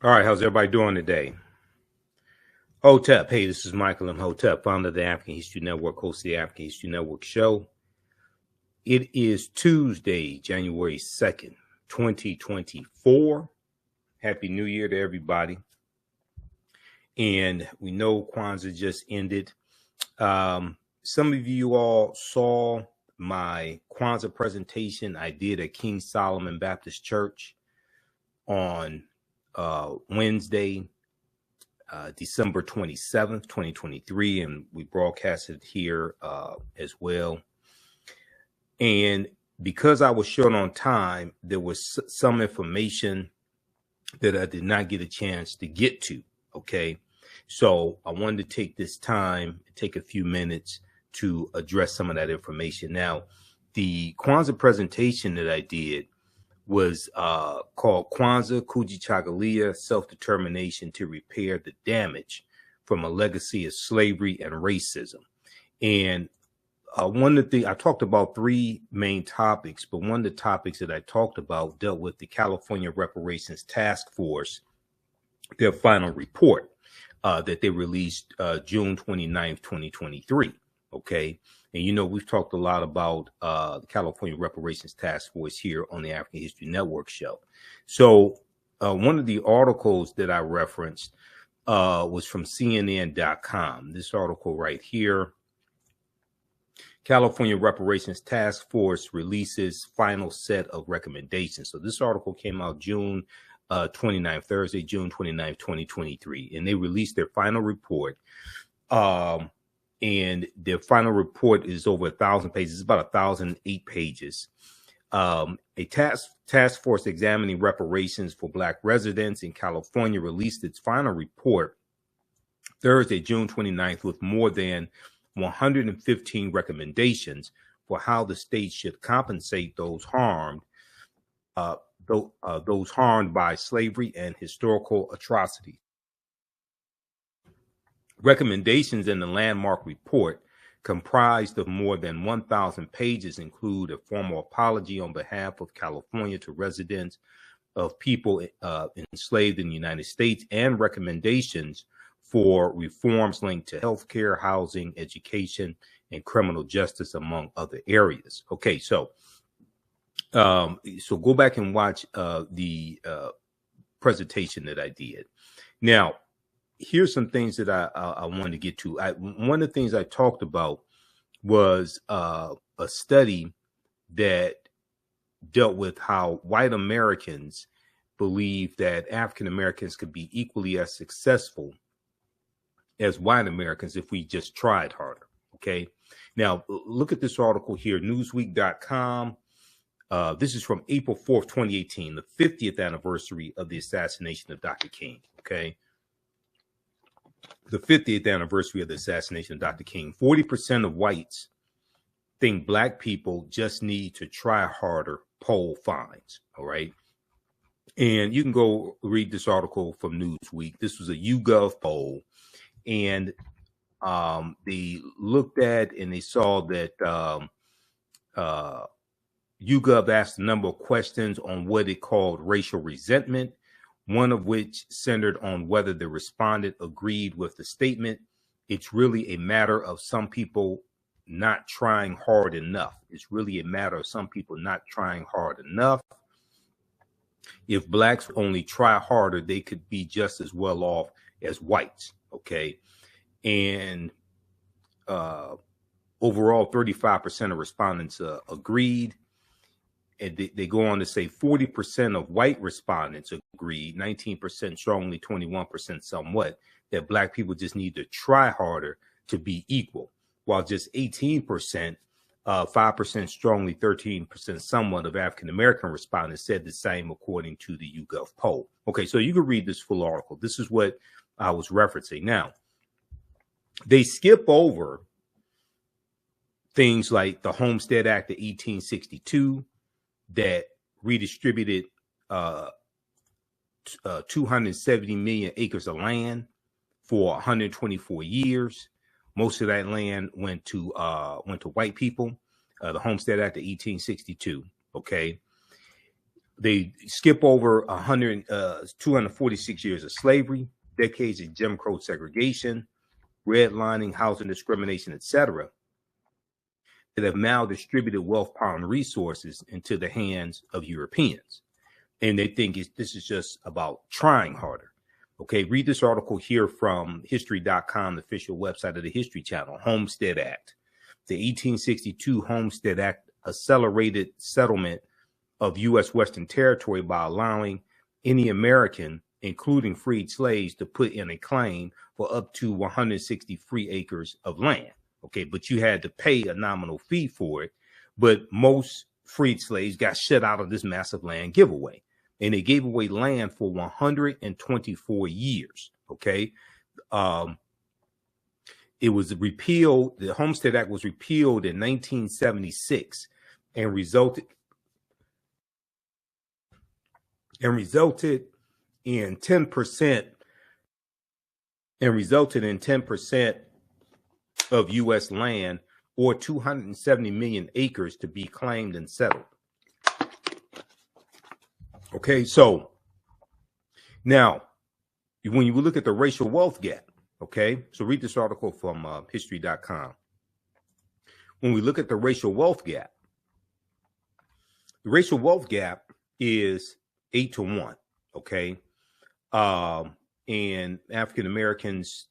All right, how's everybody doing today? Hotep, hey, this is Michael Imhotep, founder of the African History Network, host of the African History Network show. It is Tuesday, January 2nd, 2024. Happy New Year to everybody. And we know Kwanzaa just ended. Some of you all saw my Kwanzaa presentation I did at King Solomon Baptist Church on Wednesday, December 27th, 2023, and we broadcasted here as well. And because I was short on time, there was some information that I did not get a chance to get to, okay? So I wanted to take this time, take a few minutes to address some of that information. Now, the Kwanzaa presentation that I did was called Kwanzaa, Kujichagulia, Self-Determination to Repair the Damage from a Legacy of Slavery and Racism. And one of the things, I talked about three main topics, but one of the topics that I talked about dealt with the California Reparations Task Force, their final report that they released June 29th, 2023, okay? And, you know, we've talked a lot about the California Reparations Task Force here on the African History Network show. So one of the articles that I referenced was from CNN.com. This article right here, California Reparations Task Force releases final set of recommendations. So this article came out June 29th, Thursday, June 29th, 2023. And they released their final report. And their final report is over 1,000 pages. It's about 1,008 pages. A task force examining reparations for Black residents in California released its final report Thursday, June 29th, with more than 115 recommendations for how the state should compensate those harmed by slavery and historical atrocities. Recommendations in the landmark report, comprised of more than 1,000 pages, include a formal apology on behalf of California to residents of people enslaved in the United States and recommendations for reforms linked to healthcare, housing, education, and criminal justice, among other areas. Okay, so go back and watch the presentation that I did. Now, here's some things that I wanted to get to. One of the things I talked about was a study that dealt with how white Americans believe that African Americans could be equally as successful as white Americans if we just tried harder. Okay. Now, look at this article here, Newsweek.com. This is from April 4th, 2018, the 50th anniversary of the assassination of Dr. King. Okay. The 50th anniversary of the assassination of Dr. King. 40% of whites think Black people just need to try harder, poll finds. All right. And you can go read this article from Newsweek. This was a YouGov poll. And they looked at and they saw that YouGov asked a number of questions on what it called racial resentment, one of which centered on whether the respondent agreed with the statement, "It's really a matter of some people not trying hard enough." It's really a matter of some people not trying hard enough. If Blacks only try harder, they could be just as well off as whites. Okay. And overall, 35% of respondents agreed. And they go on to say 40% of white respondents agreed, 19% strongly, 21% somewhat, that Black people just need to try harder to be equal, while just 18%, 5% strongly, 13% somewhat of African-American respondents said the same, according to the YouGov poll. Okay, so you can read this full article. This is what I was referencing. Now, they skip over things like the Homestead Act of 1862, that redistributed 270 million acres of land for 124 years. Most of that land went to white people. The Homestead Act of 1862. Okay. They skip over 246 years of slavery, decades of Jim Crow segregation, redlining, housing discrimination, etc., that have now distributed wealth, power, and resources into the hands of Europeans. And they think this is just about trying harder. Okay, read this article here from history.com, the official website of the History Channel. Homestead Act. The 1862 Homestead Act accelerated settlement of U.S. Western Territory by allowing any American, including freed slaves, to put in a claim for up to 160 free acres of land. Okay, but you had to pay a nominal fee for it. But most freed slaves got shut out of this massive land giveaway. And they gave away land for 124 years. Okay. It was repealed. The Homestead Act was repealed in 1976 and resulted in 10% of U.S. land, or 270 million acres, to be claimed and settled. Okay, so now when you look at the racial wealth gap, okay, so read this article from history.com. When we look at the racial wealth gap is 8-to-1, okay? And African Americans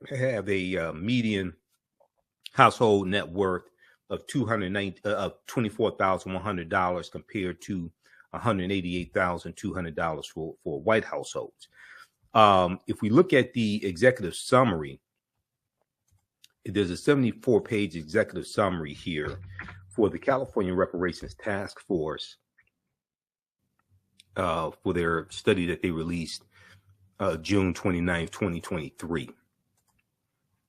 have a median household net worth of $24,100 compared to $188,200 for white households. If we look at the executive summary, there's a 74-page executive summary here for the California Reparations Task Force for their study that they released June 29th, 2023.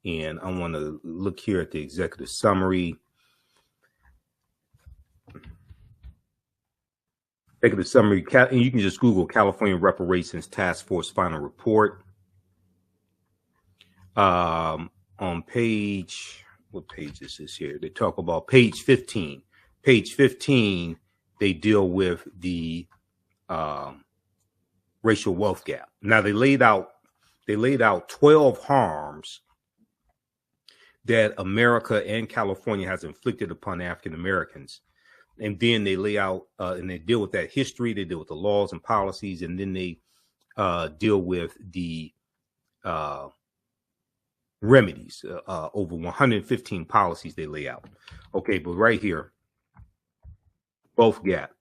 And I want to look here at the executive summary. Executive summary, and you can just Google California Reparations Task Force final report. On page, what page is this here? They talk about page 15. Page 15, they deal with the racial wealth gap. Now they laid out 12 harms that America and California has inflicted upon African Americans. And then they lay out and they deal with that history, they deal with the laws and policies, and then they deal with the remedies, over 115 policies they lay out. Okay, but right here, wealth gap.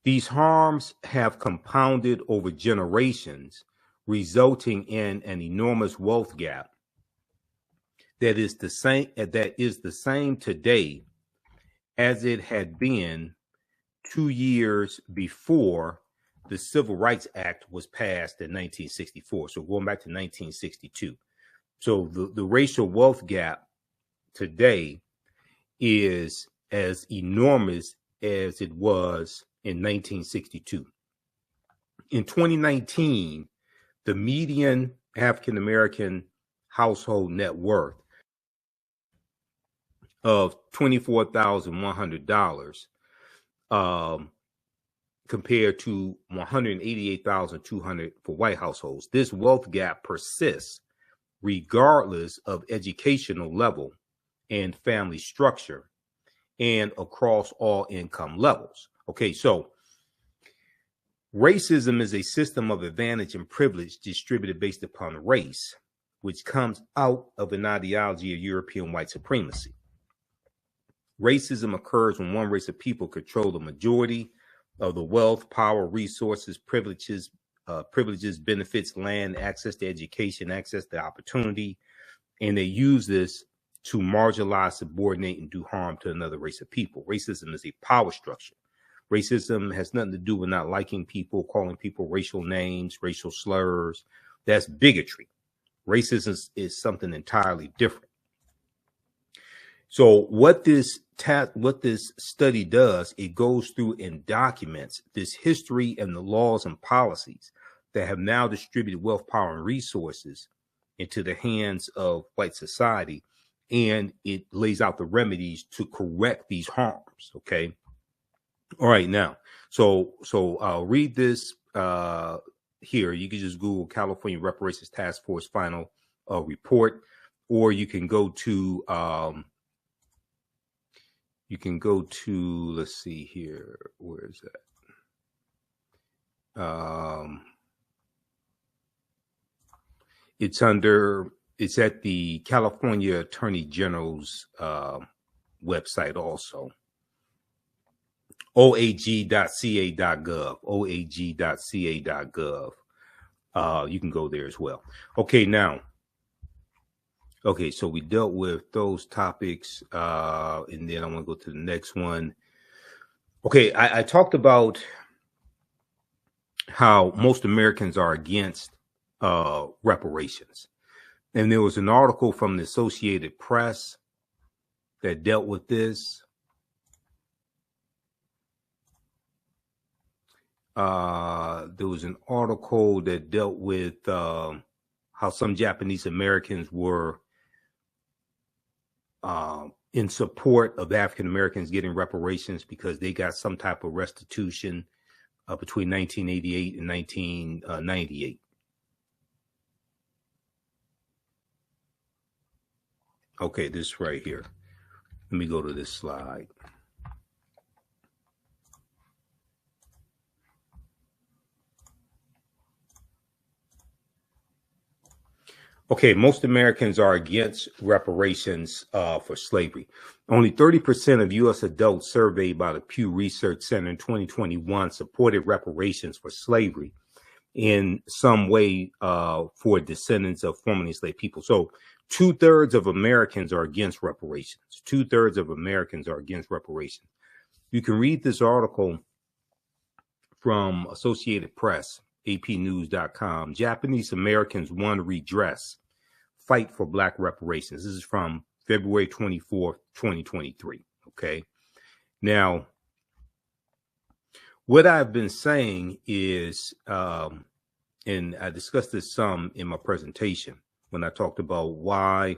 These harms have compounded over generations, resulting in an enormous wealth gap that is the same today as it had been 2 years before the Civil Rights Act was passed in 1964. So going back to 1962. So the racial wealth gap today is as enormous as it was in 1962. In 2019, the median African American household net worth of $24,100 compared to $188,200 for white households. This wealth gap persists regardless of educational level and family structure and across all income levels. Okay, so racism is a system of advantage and privilege distributed based upon race, which comes out of an ideology of European white supremacy. Racism occurs when one race of people control the majority of the wealth, power, resources, privileges, benefits, land, access to education, access to opportunity, and they use this to marginalize, subordinate, and do harm to another race of people. Racism is a power structure. Racism has nothing to do with not liking people, calling people racial names, racial slurs. That's bigotry. Racism is something entirely different. So what this study does, it goes through and documents this history and the laws and policies that have now distributed wealth, power, and resources into the hands of white society. and it lays out the remedies to correct these harms. Okay. All right. Now, so I'll read this here. You can just Google California Reparations Task Force final report, or you can go to let's see here. Where is that? It's at the California Attorney General's website also. oag.ca.gov, oag.ca.gov. You can go there as well. Okay, now. Okay, so we dealt with those topics, and then I want to go to the next one. Okay, I talked about how most Americans are against reparations. And there was an article from the Associated Press that dealt with this. There was an article that dealt with how some Japanese Americans were in support of African Americans getting reparations because they got some type of restitution between 1988 and 1998. Okay, this right here. Let me go to this slide. Okay, most Americans are against reparations for slavery. Only 30% of U.S. adults surveyed by the Pew Research Center in 2021 supported reparations for slavery in some way for descendants of formerly enslaved people. So 2/3 of Americans are against reparations. 2/3 of Americans are against reparations. You can read this article from Associated Press, apnews.com. Japanese Americans want redress. Fight for Black reparations. This is from February 24th, 2023. Okay. Now, what I've been saying is, and I discussed this some in my presentation when I talked about why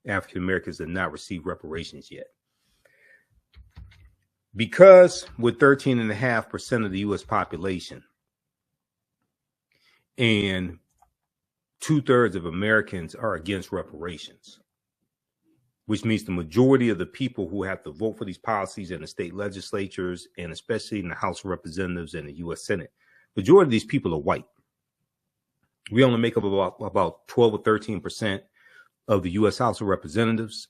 African Americans have not received reparations yet. Because with 13.5% of the U.S. population and 2/3 of Americans are against reparations, which means the majority of the people who have to vote for these policies in the state legislatures and especially in the House of Representatives and the U.S. Senate, majority of these people are white. We only make up about 12 or 13% of the U.S. House of Representatives,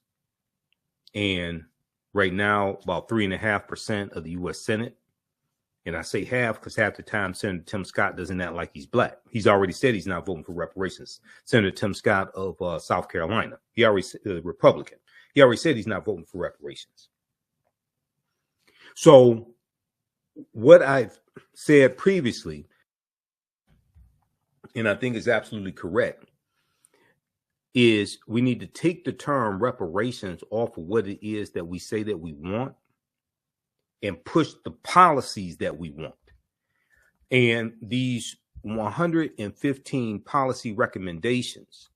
and right now about 3.5% of the U.S. Senate. And I say half because half the time Senator Tim Scott doesn't act like he's Black. He's already said he's not voting for reparations. Senator Tim Scott of South Carolina, he already Republican. He already said he's not voting for reparations. So what I've said previously, and I think is absolutely correct, is we need to take the term reparations off of what it is that we say that we want and push the policies that we want. And these 115 policy recommendations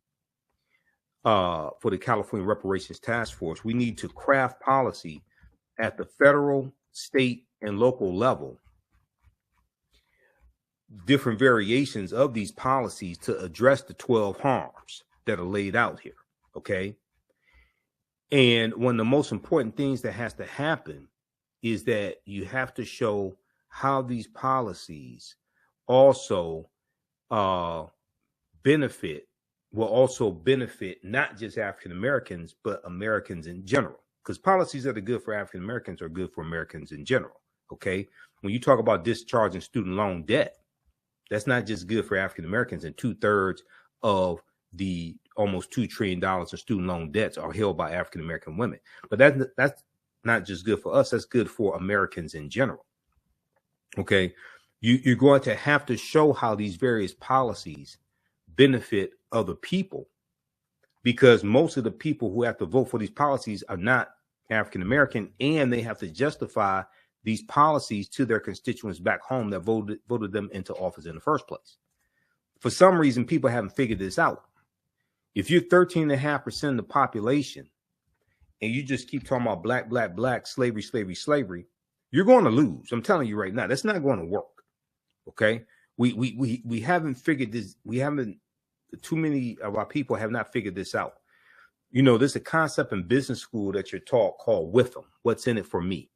for the California Reparations Task Force, we need to craft policy at the federal, state, and local level, different variations of these policies to address the 12 harms that are laid out here, okay? And one of the most important things that has to happen is that you have to show how these policies also will also benefit not just African Americans, but Americans in general. Because policies that are good for African Americans are good for Americans in general, okay? When you talk about discharging student loan debt, that's not just good for African Americans, and 2/3 of the almost $2 trillion of student loan debts are held by African American women. But that's not just good for us, that's good for Americans in general. Okay, you're going to have to show how these various policies benefit other people, because most of the people who have to vote for these policies are not African American, and they have to justify these policies to their constituents back home that voted them into office in the first place. For some reason, people haven't figured this out. If you're 13.5% of the population and you just keep talking about black, black, black, slavery, slavery, slavery, you're going to lose. I'm telling you right now, that's not going to work. Okay. We haven't figured this. Too many of our people have not figured this out. You know, there's a concept in business school that you're taught called WIFM. What's in it for me?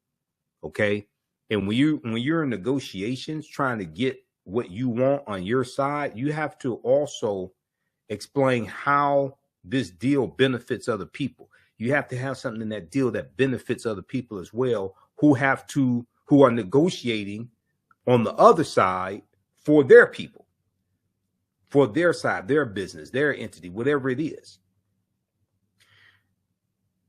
Okay. And when you're in negotiations trying to get what you want on your side, you have to also explain how this deal benefits other people. You have to have something in that deal that benefits other people as well, who are negotiating on the other side for their people, for their side, their business, their entity, whatever it is.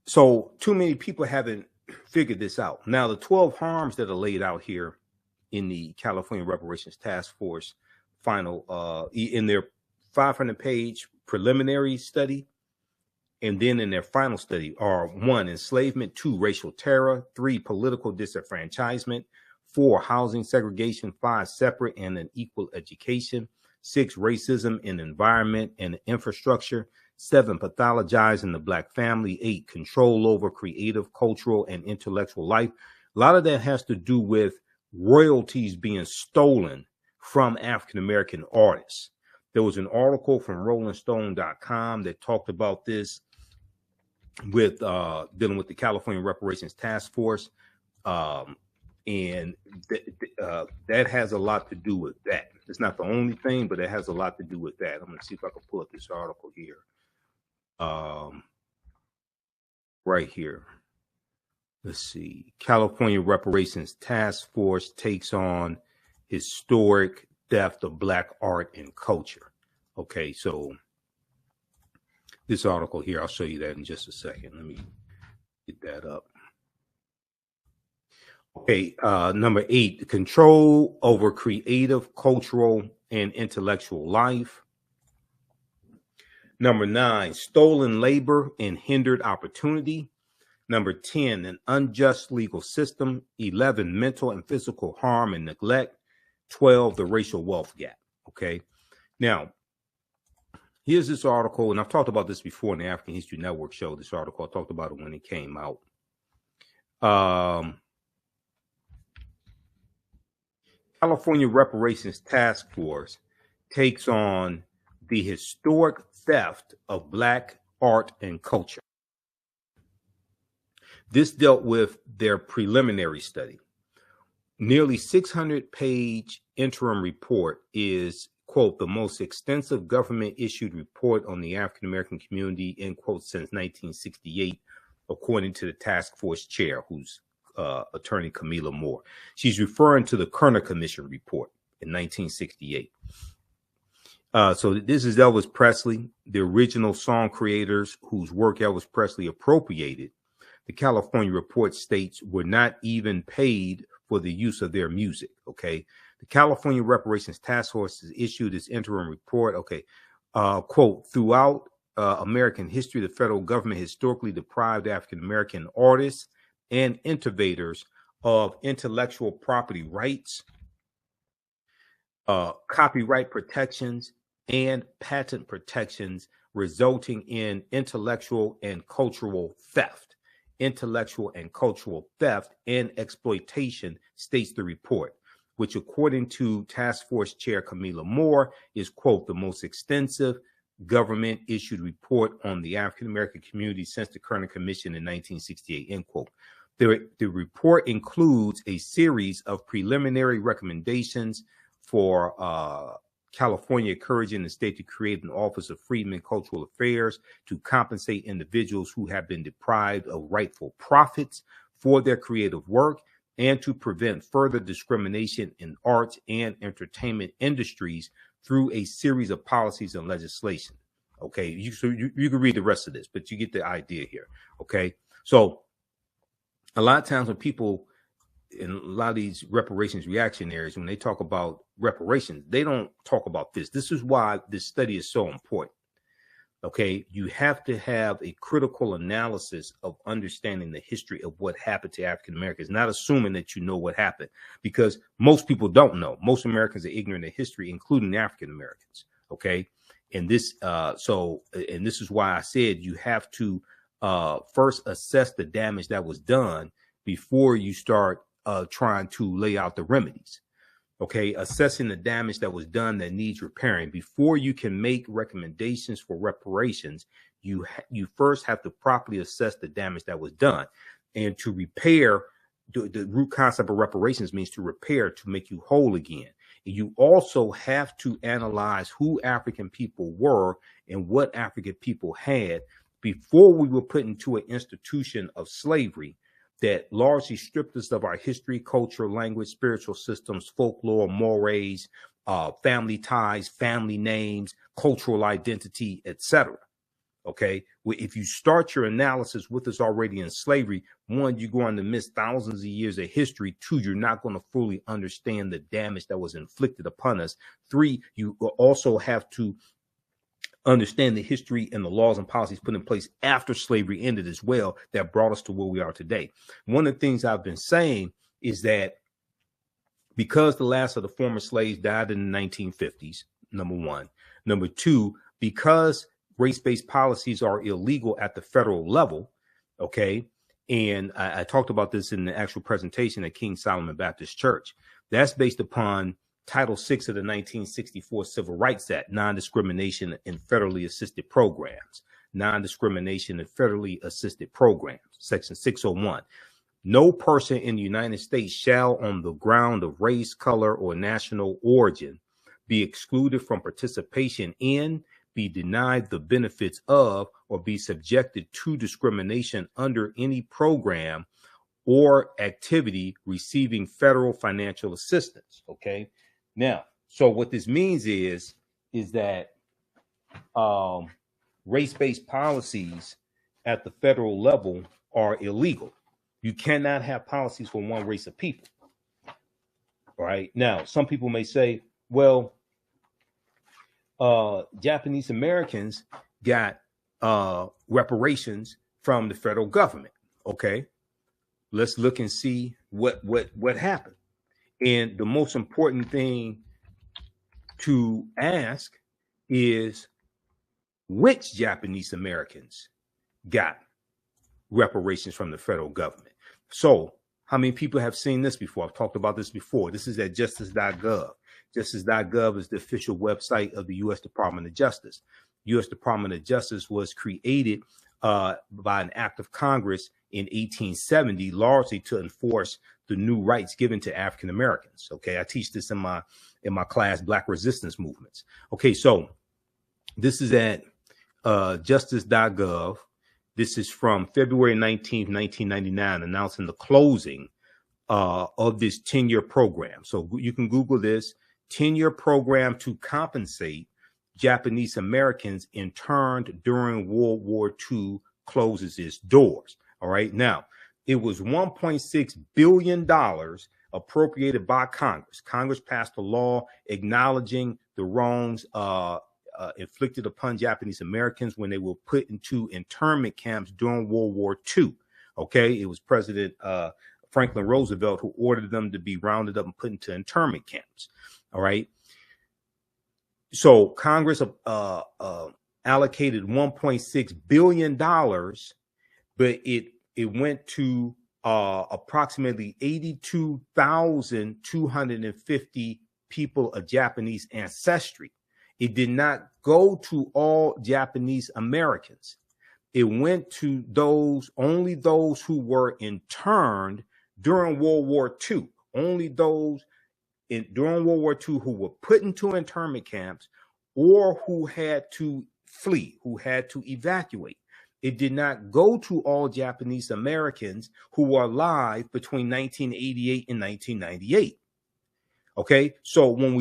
So too many people haven't figured this out. Now, the 12 harms that are laid out here in the California Reparations Task Force final, in their 500-page preliminary study, and then in their final study are 1, enslavement, 2, racial terror, 3, political disenfranchisement, 4, housing segregation, 5, separate and unequal education, 6, racism in environment and infrastructure, 7, pathologizing the black family, 8, control over creative, cultural, and intellectual life. A lot of that has to do with royalties being stolen from African-American artists. There was an article from RollingStone.com that talked about this with dealing with the California Reparations Task Force. And that has a lot to do with that. It's not the only thing, but it has a lot to do with that. I'm going to see if I can pull up this article here. Right here. Let's see. California Reparations Task Force takes on historic theft of black art and culture. Okay, so this article here, I'll show you that in just a second. Let me get that up. Okay, number 8, control over creative, cultural, and intellectual life. Number 9, stolen labor and hindered opportunity. Number 10, an unjust legal system. 11, mental and physical harm and neglect. 12, the racial wealth gap. Okay, now here's this article, and I've talked about this before in the African History Network show. This article, I talked about it when it came out. California Reparations Task Force takes on the historic theft of black art and culture. This dealt with their preliminary study. Nearly 600-page interim report is, quote, the most extensive government-issued report on the African-American community, end quote, since 1968, according to the task force chair, who's attorney Camila Moore. She's referring to the Kerner Commission report in 1968. So this is Elvis Presley, the original song creators whose work Elvis Presley appropriated. The California report states were not even paid for the use of their music. Okay. The California Reparations Task Force has issued its interim report. Okay. Quote, throughout American history, the federal government historically deprived African-American artists and innovators of intellectual property rights, copyright protections, and patent protections, resulting in intellectual and cultural theft. Intellectual and cultural theft and exploitation, states the report, which according to Task Force Chair Camila Moore is, quote, the most extensive government issued report on the African-American community since the Kerner Commission in 1968, end quote. The report includes a series of preliminary recommendations for California encouraging the state to create an Office of Freedom and Cultural Affairs to compensate individuals who have been deprived of rightful profits for their creative work and to prevent further discrimination in arts and entertainment industries through a series of policies and legislation. Okay, you can read the rest of this, but you get the idea here. Okay, so a lot of times when people in a lot of these reparations reactionaries, when they talk about reparations, they don't talk about this. This is why this study is so important. Okay, you have to have a critical analysis of understanding the history of what happened to African Americans, not assuming that you know what happened, because most people don't know. Most Americans are ignorant of history, including African Americans. Okay, and this, and this is why I said you have to first assess the damage that was done before you start trying to lay out the remedies. Okay, assessing the damage that was done that needs repairing. Before you can make recommendations for reparations, you first have to properly assess the damage that was done. And to repair, the root concept of reparations means to repair, to make you whole again. And you also have to analyze who African people were and what African people had before we were put into an institution of slavery that largely stripped us of our history, culture, language, spiritual systems, folklore, mores, family ties, family names, cultural identity, etc. Okay, if you start your analysis with us already in slavery, one, you're going to miss thousands of years of history. Two, you're not going to fully understand the damage that was inflicted upon us. Three, you also have to understand the history and the laws and policies put in place after slavery ended as well that brought us to where we are today. One of the things I've been saying is that because the last of the former slaves died in the 1950s, number one. Number two, because race-based policies are illegal at the federal level, okay, and I talked about this in the actual presentation at King Solomon Baptist Church. That's based upon Title VI of the 1964 Civil Rights Act, non-discrimination in federally assisted programs, non-discrimination in federally assisted programs, Section 601. No person in the United States shall, on the ground of race, color, or national origin, be excluded from participation in, be denied the benefits of, or be subjected to discrimination under any program or activity receiving federal financial assistance. Okay. Now, so what this means is that race-based policies at the federal level are illegal. You cannot have policies for one race of people. All right. Now, some people may say, well, Japanese Americans got reparations from the federal government. Okay. Let's look and see what happened. And the most important thing to ask is which Japanese Americans got reparations from the federal government. So how many people have seen this before? I've talked about this before. This is at justice.gov. Justice.gov is the official website of the U.S. Department of Justice. U.S. Department of Justice was created by an act of Congress in 1870, largely to enforce the new rights given to African Americans. Okay, I teach this in my class, Black Resistance Movements. Okay, so this is at justice.gov. This is from February 19th, 1999, announcing the closing of this 10-year program. So you can Google this 10-year program to compensate Japanese Americans interned during World War II closes its doors. All right. Now, it was $1.6 billion appropriated by Congress. Congress passed a law acknowledging the wrongs inflicted upon Japanese Americans when they were put into internment camps during World War II. Okay. It was President Franklin Roosevelt who ordered them to be rounded up and put into internment camps. All right. So Congress allocated $1.6 billion, but it went to approximately 82,250 people of Japanese ancestry. It did not go to all Japanese Americans. It went to only those who were interned during World War II, only those during World War II who were put into internment camps or who had to flee, who had to evacuate. It did not go to all Japanese Americans who were alive between 1988 and 1998. Okay, so when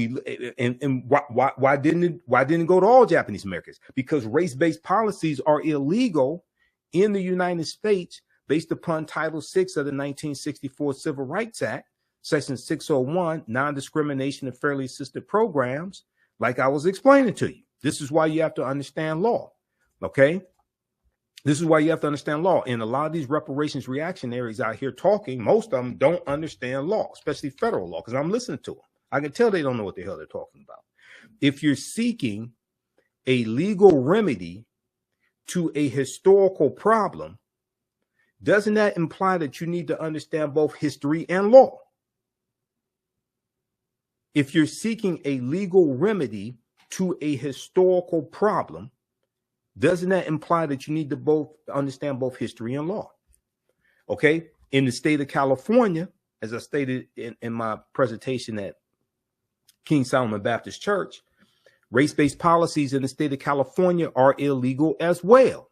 why didn't it go to all Japanese Americans? Because race-based policies are illegal in the United States based upon Title VI of the 1964 Civil Rights Act, Section 601, non-discrimination in fairly assisted programs, like I was explaining to you. This is why you have to understand law. Okay. This is why you have to understand law. And a lot of these reparations reactionaries out here talking, most of them don't understand law, especially federal law, because I'm listening to them. I can tell they don't know what the hell they're talking about. If you're seeking a legal remedy to a historical problem, doesn't that imply that you need to understand both history and law? If you're seeking a legal remedy to a historical problem, doesn't that imply that you need to both understand both history and law? Okay. In the state of California, as I stated in my presentation at King Solomon Baptist Church, race-based policies in the state of California are illegal as well,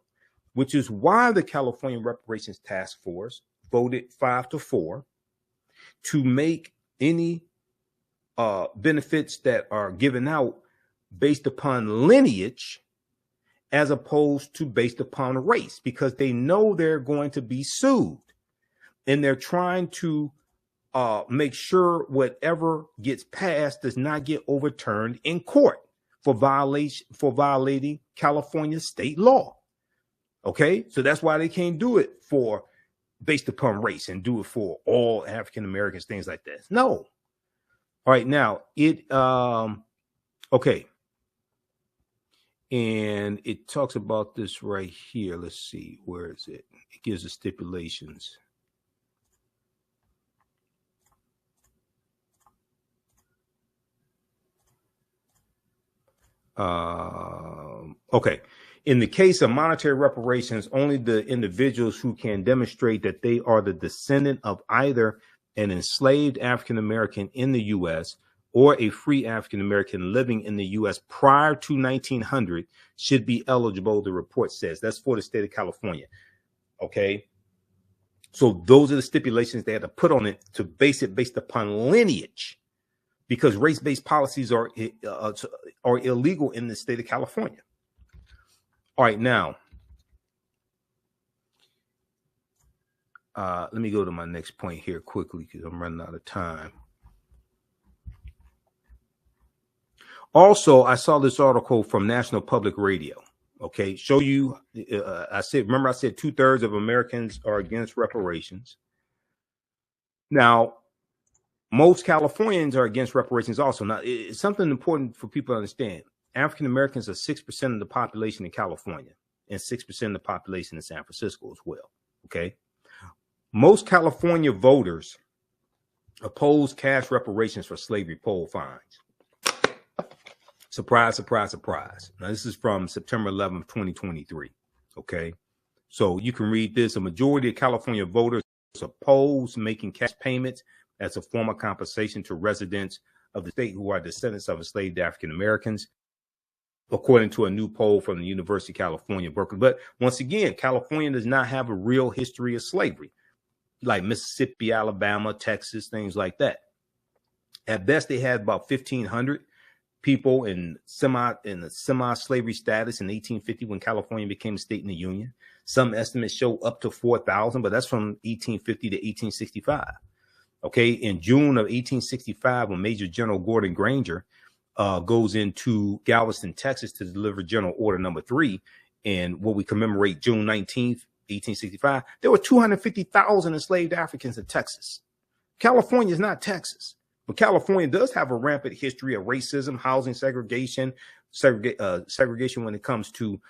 which is why the California Reparations Task Force voted 5-4 to make any benefits that are given out based upon lineage as opposed to based upon race, because they know they're going to be sued, and they're trying to make sure whatever gets passed does not get overturned in court for violating California state law. Okay, so that's why they can't do it for based upon race and do it for all African Americans, things like that. No. All right, now okay. And it talks about this right here. Let's see, where is it? It gives the stipulations. Okay. In the case of monetary reparations, only the individuals who can demonstrate that they are the descendant of either an enslaved African American in the U.S. or a free African American living in the U.S. prior to 1900 should be eligible, the report says. That's for the state of California. Okay. So those are the stipulations they had to put on it to base it based upon lineage, because race-based policies are illegal in the state of California. All right, now, let me go to my next point here quickly because I'm running out of time. Also, I saw this article from National Public Radio. Okay, show you. I said 2/3 of Americans are against reparations. Now, most Californians are against reparations also. Now, it's something important for people to understand. African Americans are 6% of the population in California and 6% of the population in San Francisco as well. Okay. Most California voters oppose cash reparations for slavery poll fines. Surprise, surprise, surprise. Now, this is from September 11th, 2023. Okay. So you can read this. A majority of California voters oppose making cash payments as a form of compensation to residents of the state who are descendants of enslaved African Americans, according to a new poll from the University of California, Berkeley. But once again, California does not have a real history of slavery, like Mississippi, Alabama, Texas, things like that. At best, they had about 1,500 people in the semi-slavery status in 1850 when California became a state in the Union. Some estimates show up to 4,000, but that's from 1850 to 1865. Okay, in June of 1865, when Major General Gordon Granger goes into Galveston, Texas to deliver General Order Number 3, and what we commemorate June 19th, 1865, there were 250,000 enslaved Africans in Texas. California is not Texas, but California does have a rampant history of racism, housing segregation, segregation when it comes to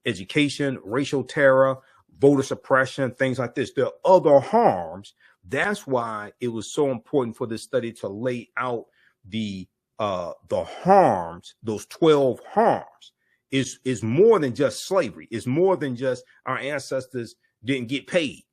education, racial terror, voter suppression, things like this. There are other harms. That's why it was so important for this study to lay out the harms, those 12 harms. Is more than just slavery. It's more than just our ancestors didn't get paid.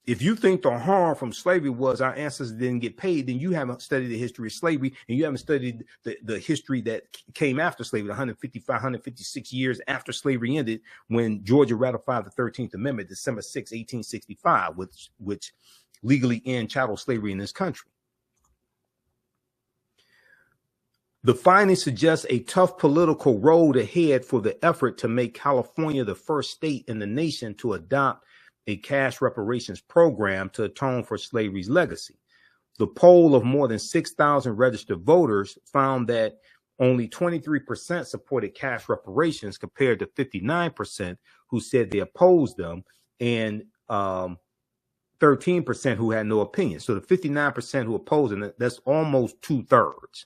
If you think the harm from slavery was our ancestors didn't get paid, then you haven't studied the history of slavery, and you haven't studied the history that came after slavery, 155, 156 years after slavery ended, when Georgia ratified the 13th Amendment, December 6, 1865, which legally ended chattel slavery in this country. The findings suggest a tough political road ahead for the effort to make California the first state in the nation to adopt a cash reparations program to atone for slavery's legacy. The poll of more than 6,000 registered voters found that only 23% supported cash reparations compared to 59% who said they opposed them, and 13% who had no opinion. So the 59% who opposed them, that's almost 2/3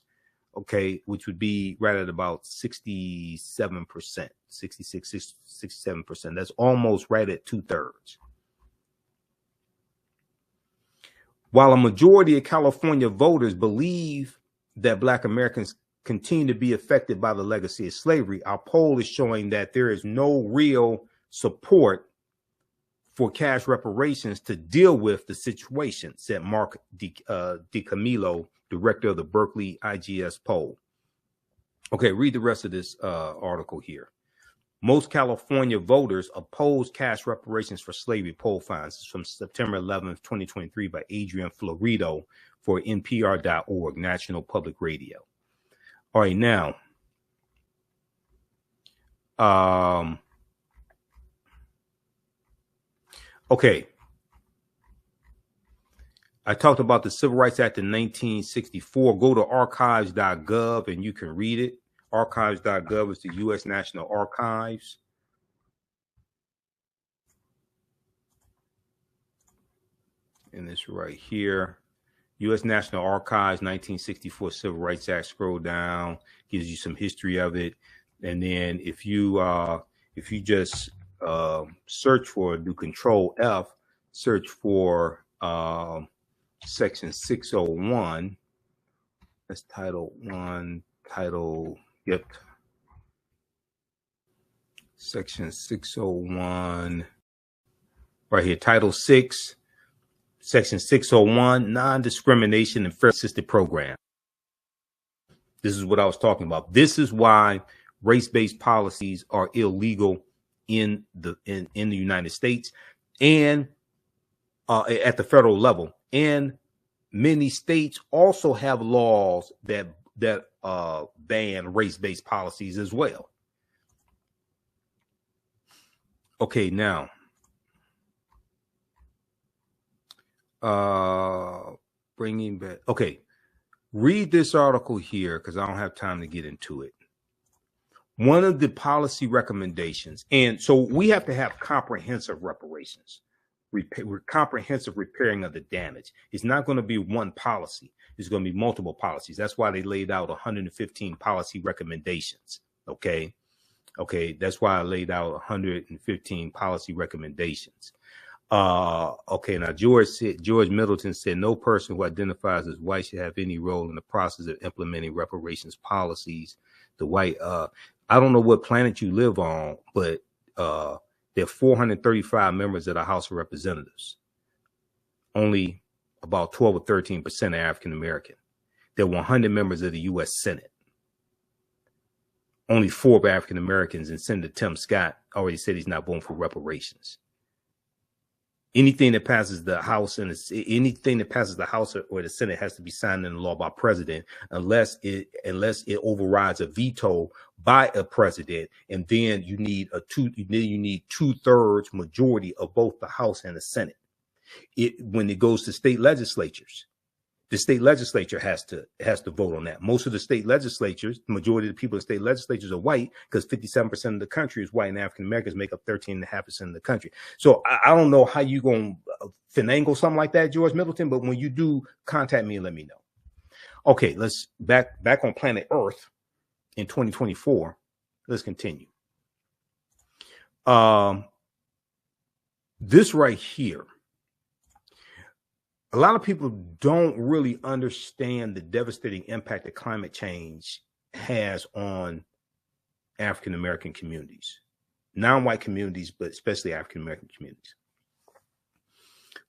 okay, which would be right at about 67%, 67%. That's almost right at 2/3. While a majority of California voters believe that Black Americans continue to be affected by the legacy of slavery, our poll is showing that there is no real support for cash reparations to deal with the situation, said Mark DiCamillo, director of the Berkeley IGS poll. Okay, read the rest of this article here. Most California voters oppose cash reparations for slavery, poll finds from September 11th, 2023 by Adrian Florido for NPR.org, National Public Radio. All right, now, okay. I talked about the Civil Rights Act in 1964. Go to archives.gov and you can read it. Archives.gov is the U.S. National Archives. And this right here, U.S. National Archives, 1964 Civil Rights Act. Scroll down, gives you some history of it. And then if you just search for, do Control F, search for Section 601. That's Title 1, yep. Section 601. Right here, Title 6, Section 601, Non-Discrimination and Fair Assisted Program. This is what I was talking about. This is why race-based policies are illegal in the United States and at the federal level. And many states also have laws that ban race-based policies as well. Okay, now, bringing back. Okay, read this article here because I don't have time to get into it. One of the policy recommendations, and so we have to have comprehensive reparations. Comprehensive repairing of the damage. It's not going to be one policy. It's going to be multiple policies. That's why they laid out 115 policy recommendations. Okay. That's why I laid out 115 policy recommendations. Okay. Now George Middleton said no person who identifies as white should have any role in the process of implementing reparations policies. The white, I don't know what planet you live on, but there are 435 members of the House of Representatives. Only about 12 or 13% are African American. There are 100 members of the U.S. Senate. Only 4 are African Americans, and Senator Tim Scott already said he's not voting for reparations. Anything that passes the House or the Senate has to be signed into law by president, unless it overrides a veto by a president, and then you need 2/3 majority of both the House and the Senate. When it goes to state legislatures, the state legislature has to vote on that. Most of the state legislatures, the majority of the people in state legislatures are white, because 57% of the country is white, and African Americans make up 13.5% of the country. So I don't know how you gonna finagle something like that, George Middleton, but when you do, contact me and let me know. Okay, let's back on planet Earth in 2024. Let's continue. This right here. A lot of people don't really understand the devastating impact that climate change has on African American communities, non-white communities, but especially African American communities.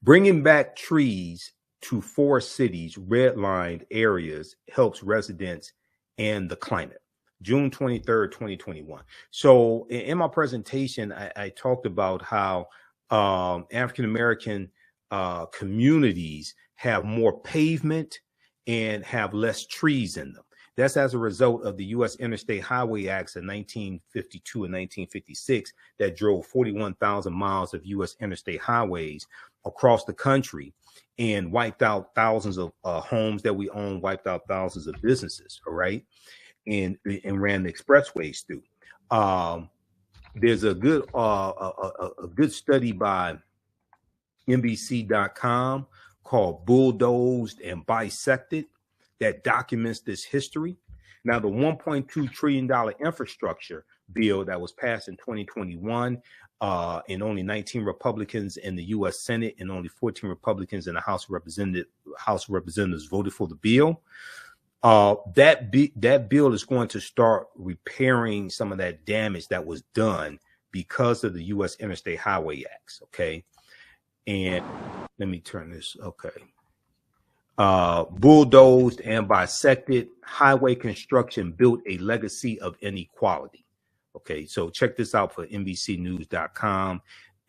Bringing back trees to 4 cities, redlined areas, helps residents and the climate. June 23rd, 2021. So in my presentation, I talked about how African American communities have more pavement and have less trees in them. That's as a result of the U.S. Interstate Highway Acts of 1952 and 1956 that drove 41,000 miles of U.S. interstate highways across the country and wiped out thousands of homes that we own, wiped out thousands of businesses, all right, and ran the expressways through. There's a good study by NBC.com called Bulldozed and Bisected that documents this history. Now, the $1.2 trillion infrastructure bill that was passed in 2021, and only 19 Republicans in the U.S. Senate and only 14 Republicans in the House of Representatives voted for the bill. That bill is going to start repairing some of that damage that was done because of the U.S. Interstate Highway Acts. Okay. And let me turn this. Okay. Bulldozed and bisected, highway construction built a legacy of inequality. Okay. So check this out for NBCnews.com.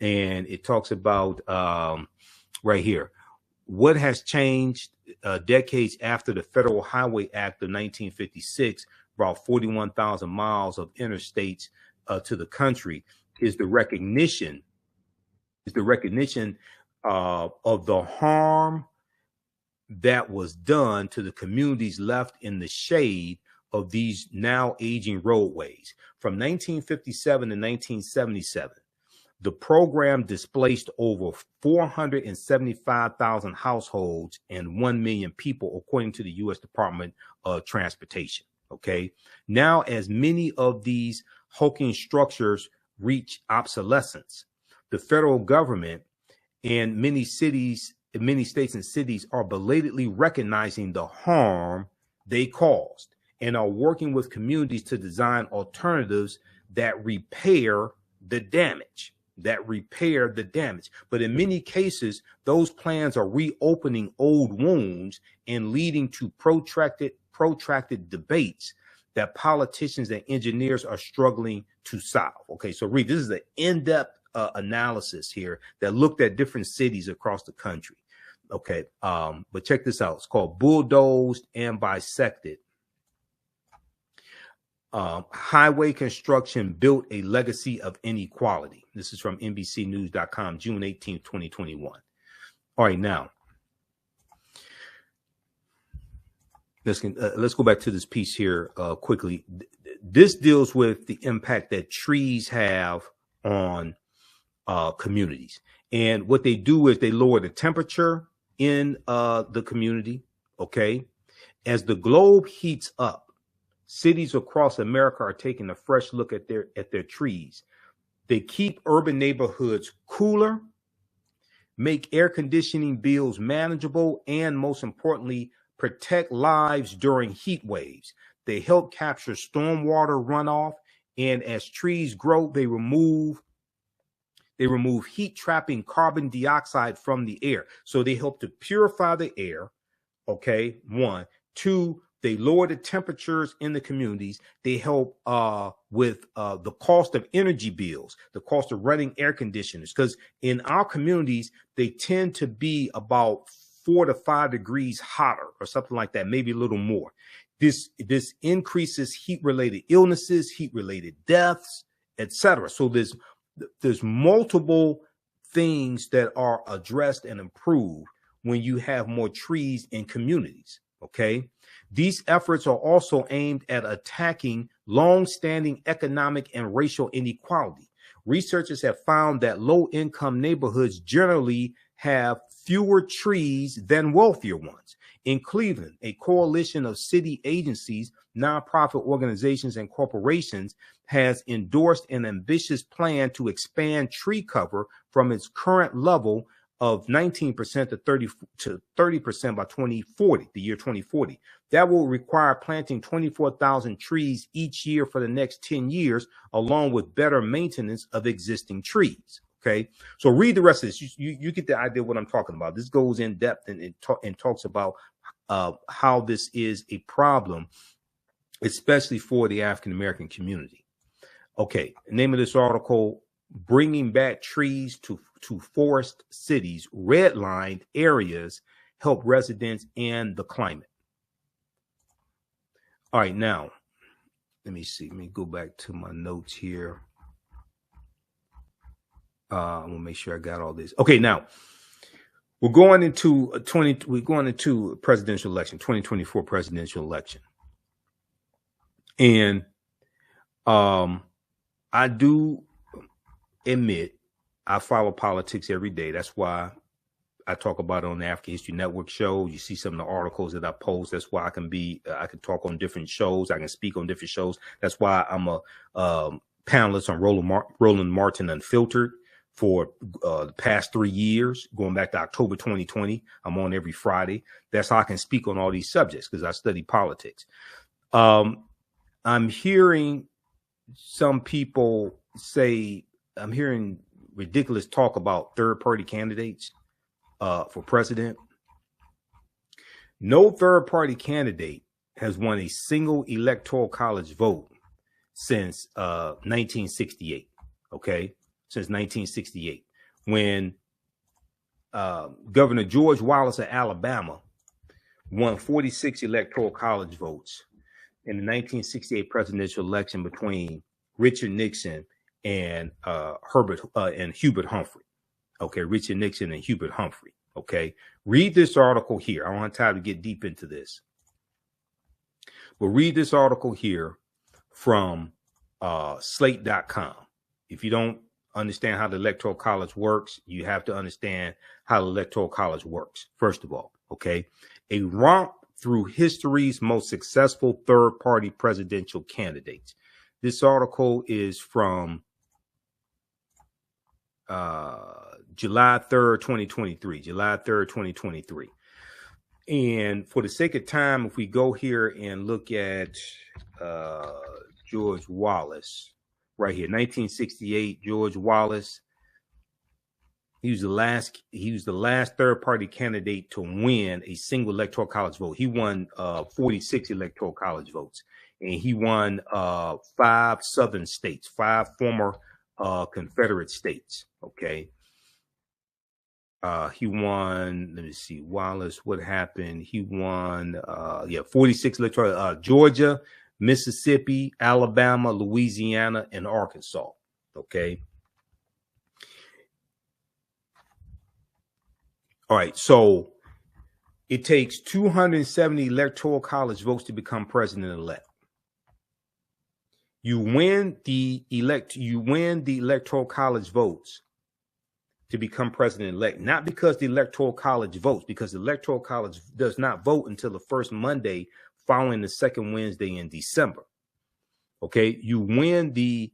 And it talks about right here. What has changed decades after the Federal Highway Act of 1956 brought 41,000 miles of interstates to the country is the recognition of the harm that was done to the communities left in the shade of these now aging roadways. From 1957 to 1977, the program displaced over 475,000 households and 1 million people, according to the U.S. Department of Transportation. Okay. Now, as many of these hulking structures reach obsolescence, the federal government and many states and cities are belatedly recognizing the harm they caused and are working with communities to design alternatives that repair the damage. But in many cases, those plans are reopening old wounds and leading to protracted debates that politicians and engineers are struggling to solve. Okay, so Reed, this is an in-depth analysis here that looked at different cities across the country. Okay, but check this out. It's called Bulldozed and Bisected. Highway construction built a legacy of inequality. This is from NBCnews.com, June 18th, 2021. All right, now let's go back to this piece here quickly. This deals with the impact that trees have on communities, and what they do is they lower the temperature in the community. Okay, as the globe heats up, cities across America are taking a fresh look at their trees. They keep urban neighborhoods cooler, make air conditioning bills manageable, and most importantly, protect lives during heat waves. They help capture stormwater runoff, and as trees grow, they remove heat trapping carbon dioxide from the air. So they help to purify the air. Okay, 1, 2, they lower the temperatures in the communities. They help with the cost of energy bills, the cost of running air conditioners, because in our communities, they tend to be about 4 to 5 degrees hotter or something like that, maybe a little more. This increases heat-related illnesses, heat-related deaths, etc. So there's multiple things that are addressed and improved when you have more trees in communities. Okay. These efforts are also aimed at attacking long-standing economic and racial inequality. Researchers have found that low-income neighborhoods generally have fewer trees than wealthier ones. In Cleveland, a coalition of city agencies, nonprofit organizations, and corporations has endorsed an ambitious plan to expand tree cover from its current level of 19% to 30% by 2040, the year 2040. That will require planting 24,000 trees each year for the next 10 years, along with better maintenance of existing trees. Okay, so read the rest of this. You get the idea of what I'm talking about. This goes in depth and talks about how this is a problem, especially for the African-American community. Okay, the name of this article: Bringing Back Trees to Forest Cities, Redlined Areas Help Residents and the Climate. All right, now, let me see. Let me go back to my notes here. I'm gonna make sure I got all this. Okay, now we're going into presidential election, 2024 presidential election. And I do admit I follow politics every day. That's why I talk about it on the African History Network show. You see some of the articles that I post. That's why I can talk on different shows. I can speak on different shows. That's why I'm a panelist on Roland Martin Unfiltered for the past 3 years, going back to October 2020. I'm on every Friday. That's how I can speak on all these subjects, because I study politics. I'm hearing some people say, I'm hearing ridiculous talk about third-party candidates for president. No third-party candidate has won a single electoral college vote since 1968. Okay, since 1968, when Governor George Wallace of Alabama won 46 electoral college votes in the 1968 presidential election between Richard Nixon and Hubert Humphrey. Okay, Richard Nixon and Hubert Humphrey. Okay, read this article here. I don't have time to get deep into this, but read this article here from slate.com. If you don't understand how the electoral college works, you have to understand how the electoral college works. First of all, okay, a romp through history's most successful third-party presidential candidates. This article is from July 3rd, 2023. July 3rd, 2023. And for the sake of time, if we go here and look at George Wallace, right here, 1968, George Wallace. He was the last third-party candidate to win a single electoral college vote. He won 46 electoral college votes, and he won 5 southern states, 5 former Confederate states. Okay. He won, let me see, Wallace, what happened? He won 46 electoral, Georgia, Mississippi, Alabama, Louisiana, and Arkansas. Okay. All right. So it takes 270 electoral college votes to become president-elect. You win the electoral college votes to become president-elect, not because the electoral college votes, because the electoral college does not vote until the first Monday following the second Wednesday in December. Okay, you win the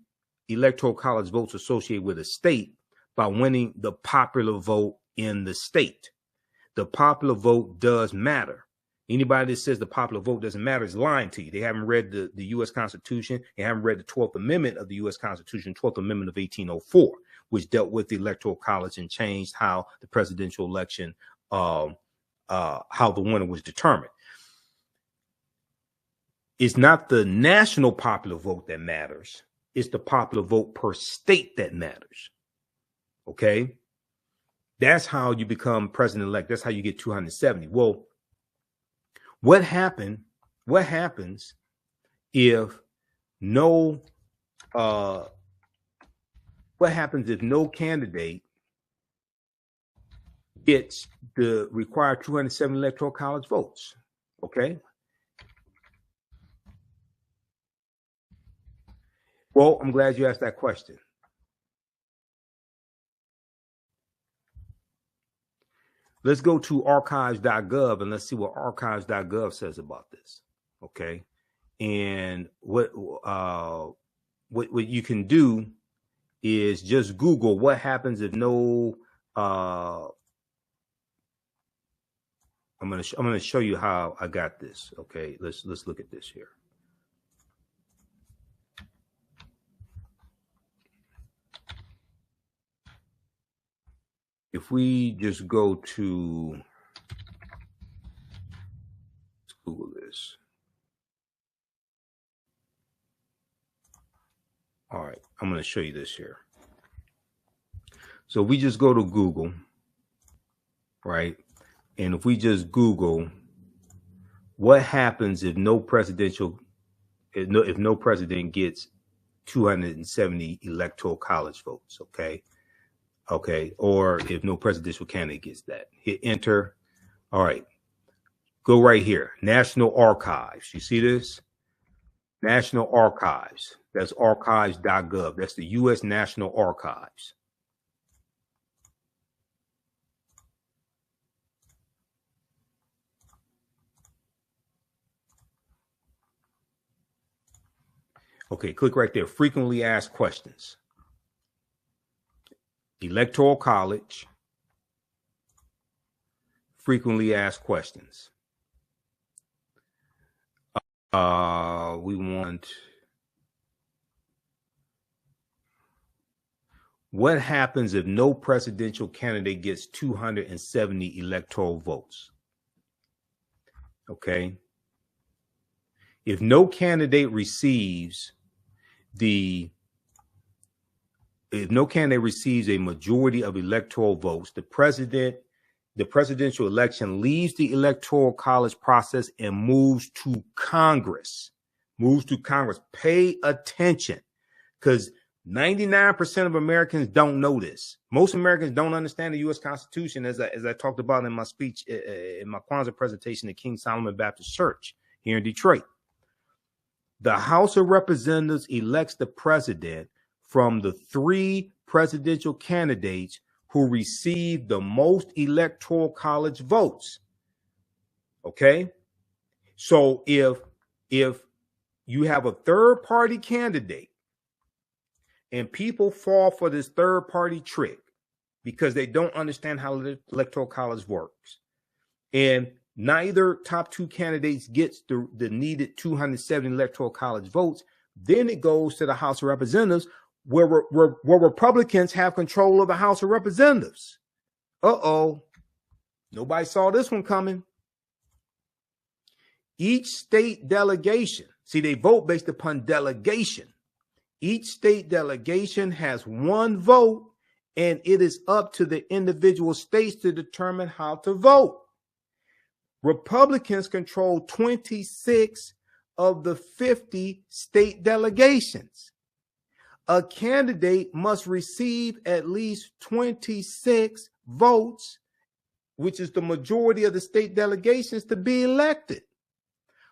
electoral college votes associated with a state by winning the popular vote in the state. The popular vote does matter. Anybody that says the popular vote doesn't matter is lying to you. They haven't read the U.S. Constitution. They haven't read the 12th Amendment of the U.S. Constitution, 12th Amendment of 1804, which dealt with the electoral college and changed how the presidential election, how the winner was determined. It's not the national popular vote that matters. It's the popular vote per state that matters. Okay? That's how you become president-elect. That's how you get 270. Well, what happens if no candidate gets the required 270 electoral college votes? Okay. Well, I'm glad you asked that question. Let's go to archives.gov and let's see what archives.gov says about this. Okay. And what you can do is just Google what happens if no, I'm going to show you how I got this. Okay. Let's look at this here. If we just go to, let's Google this. All right, I'm going to show you this here. So we just go to Google, right? And if we just Google what happens if no president gets 270 electoral college votes, okay? Okay, or if no presidential candidate gets that, hit enter. All right, go right here, National Archives. You see this? National Archives. That's archives.gov. That's the U.S. National Archives. Okay, click right there. Frequently asked questions. Electoral College. Frequently asked questions. We want, what happens if no presidential candidate gets 270 electoral votes? Okay. If no candidate receives a majority of electoral votes, the presidential election leaves the electoral college process and moves to Congress. Pay attention, because 99% of Americans don't know this. Most Americans don't understand the U.S. Constitution, as I talked about in my speech, in my Kwanzaa presentation at King Solomon Baptist Church here in Detroit. The House of Representatives elects the president from the 3 presidential candidates who receive the most electoral college votes. Okay? So if you have a third party candidate and people fall for this third party trick because they don't understand how the electoral college works, and neither top 2 candidates gets the needed 270 electoral college votes, then it goes to the House of Representatives, where Republicans have control of the House of Representatives. Nobody saw this one coming. Each state delegation, see, they vote based upon delegation. Each state delegation has 1 vote, and it is up to the individual states to determine how to vote. Republicans control 26 of the 50 state delegations. A candidate must receive at least 26 votes, which is the majority of the state delegations, to be elected.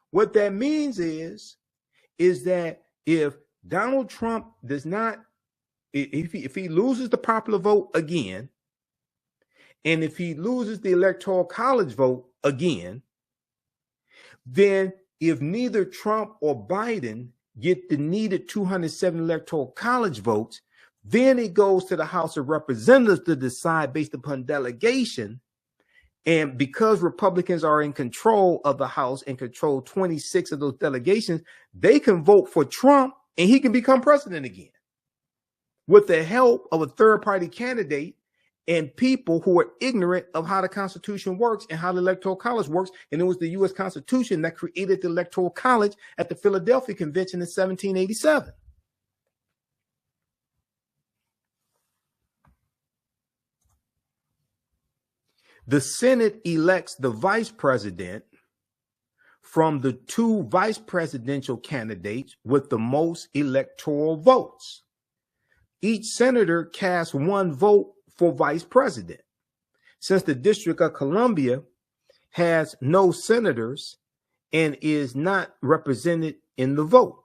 What that means is that if Donald Trump does not, if he loses the popular vote again, and if he loses the electoral college vote again, then if neither Trump or Biden get the needed 270 electoral college votes, then it goes to the House of Representatives to decide based upon delegation. And because Republicans are in control of the House and control 26 of those delegations, they can vote for Trump and he can become president again with the help of a third party candidate and people who are ignorant of how the Constitution works and how the Electoral College works. And it was the U.S. Constitution that created the Electoral College at the Philadelphia Convention in 1787. The Senate elects the vice president from the 2 vice presidential candidates with the most electoral votes. Each senator casts 1 vote for vice president. Since the District of Columbia has no senators and is not represented in the vote,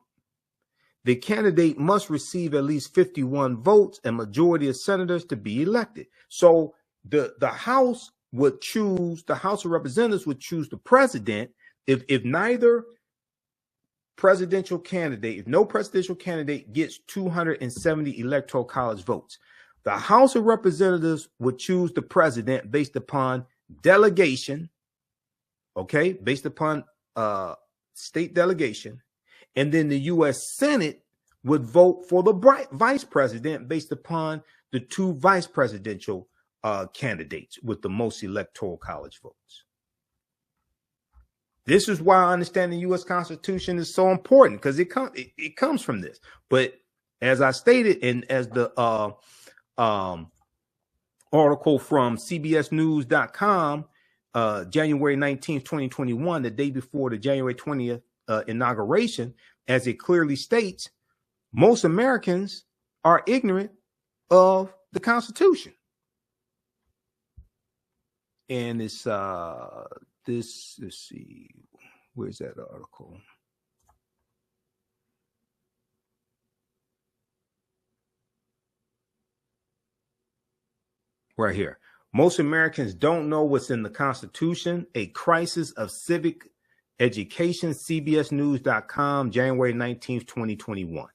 the candidate must receive at least 51 votes and majority of senators to be elected. So the House would choose, the House of Representatives would choose the president if neither presidential candidate, if no presidential candidate gets 270 electoral college votes. The House of Representatives would choose the president based upon delegation, okay, based upon state delegation. And then the U.S. Senate would vote for the vice president based upon the 2 vice presidential candidates with the most electoral college votes. This is why understanding the U.S. Constitution is so important, because it comes from this. But as I stated, and as the article from CBSnews.com, January 19th, 2021, the day before the January 20th inauguration, as it clearly states, most Americans are ignorant of the Constitution. And it's let's see, where's that article? Right here. Most Americans don't know what's in the Constitution, a crisis of civic Education, cbsnews.com, January 19th, 2021.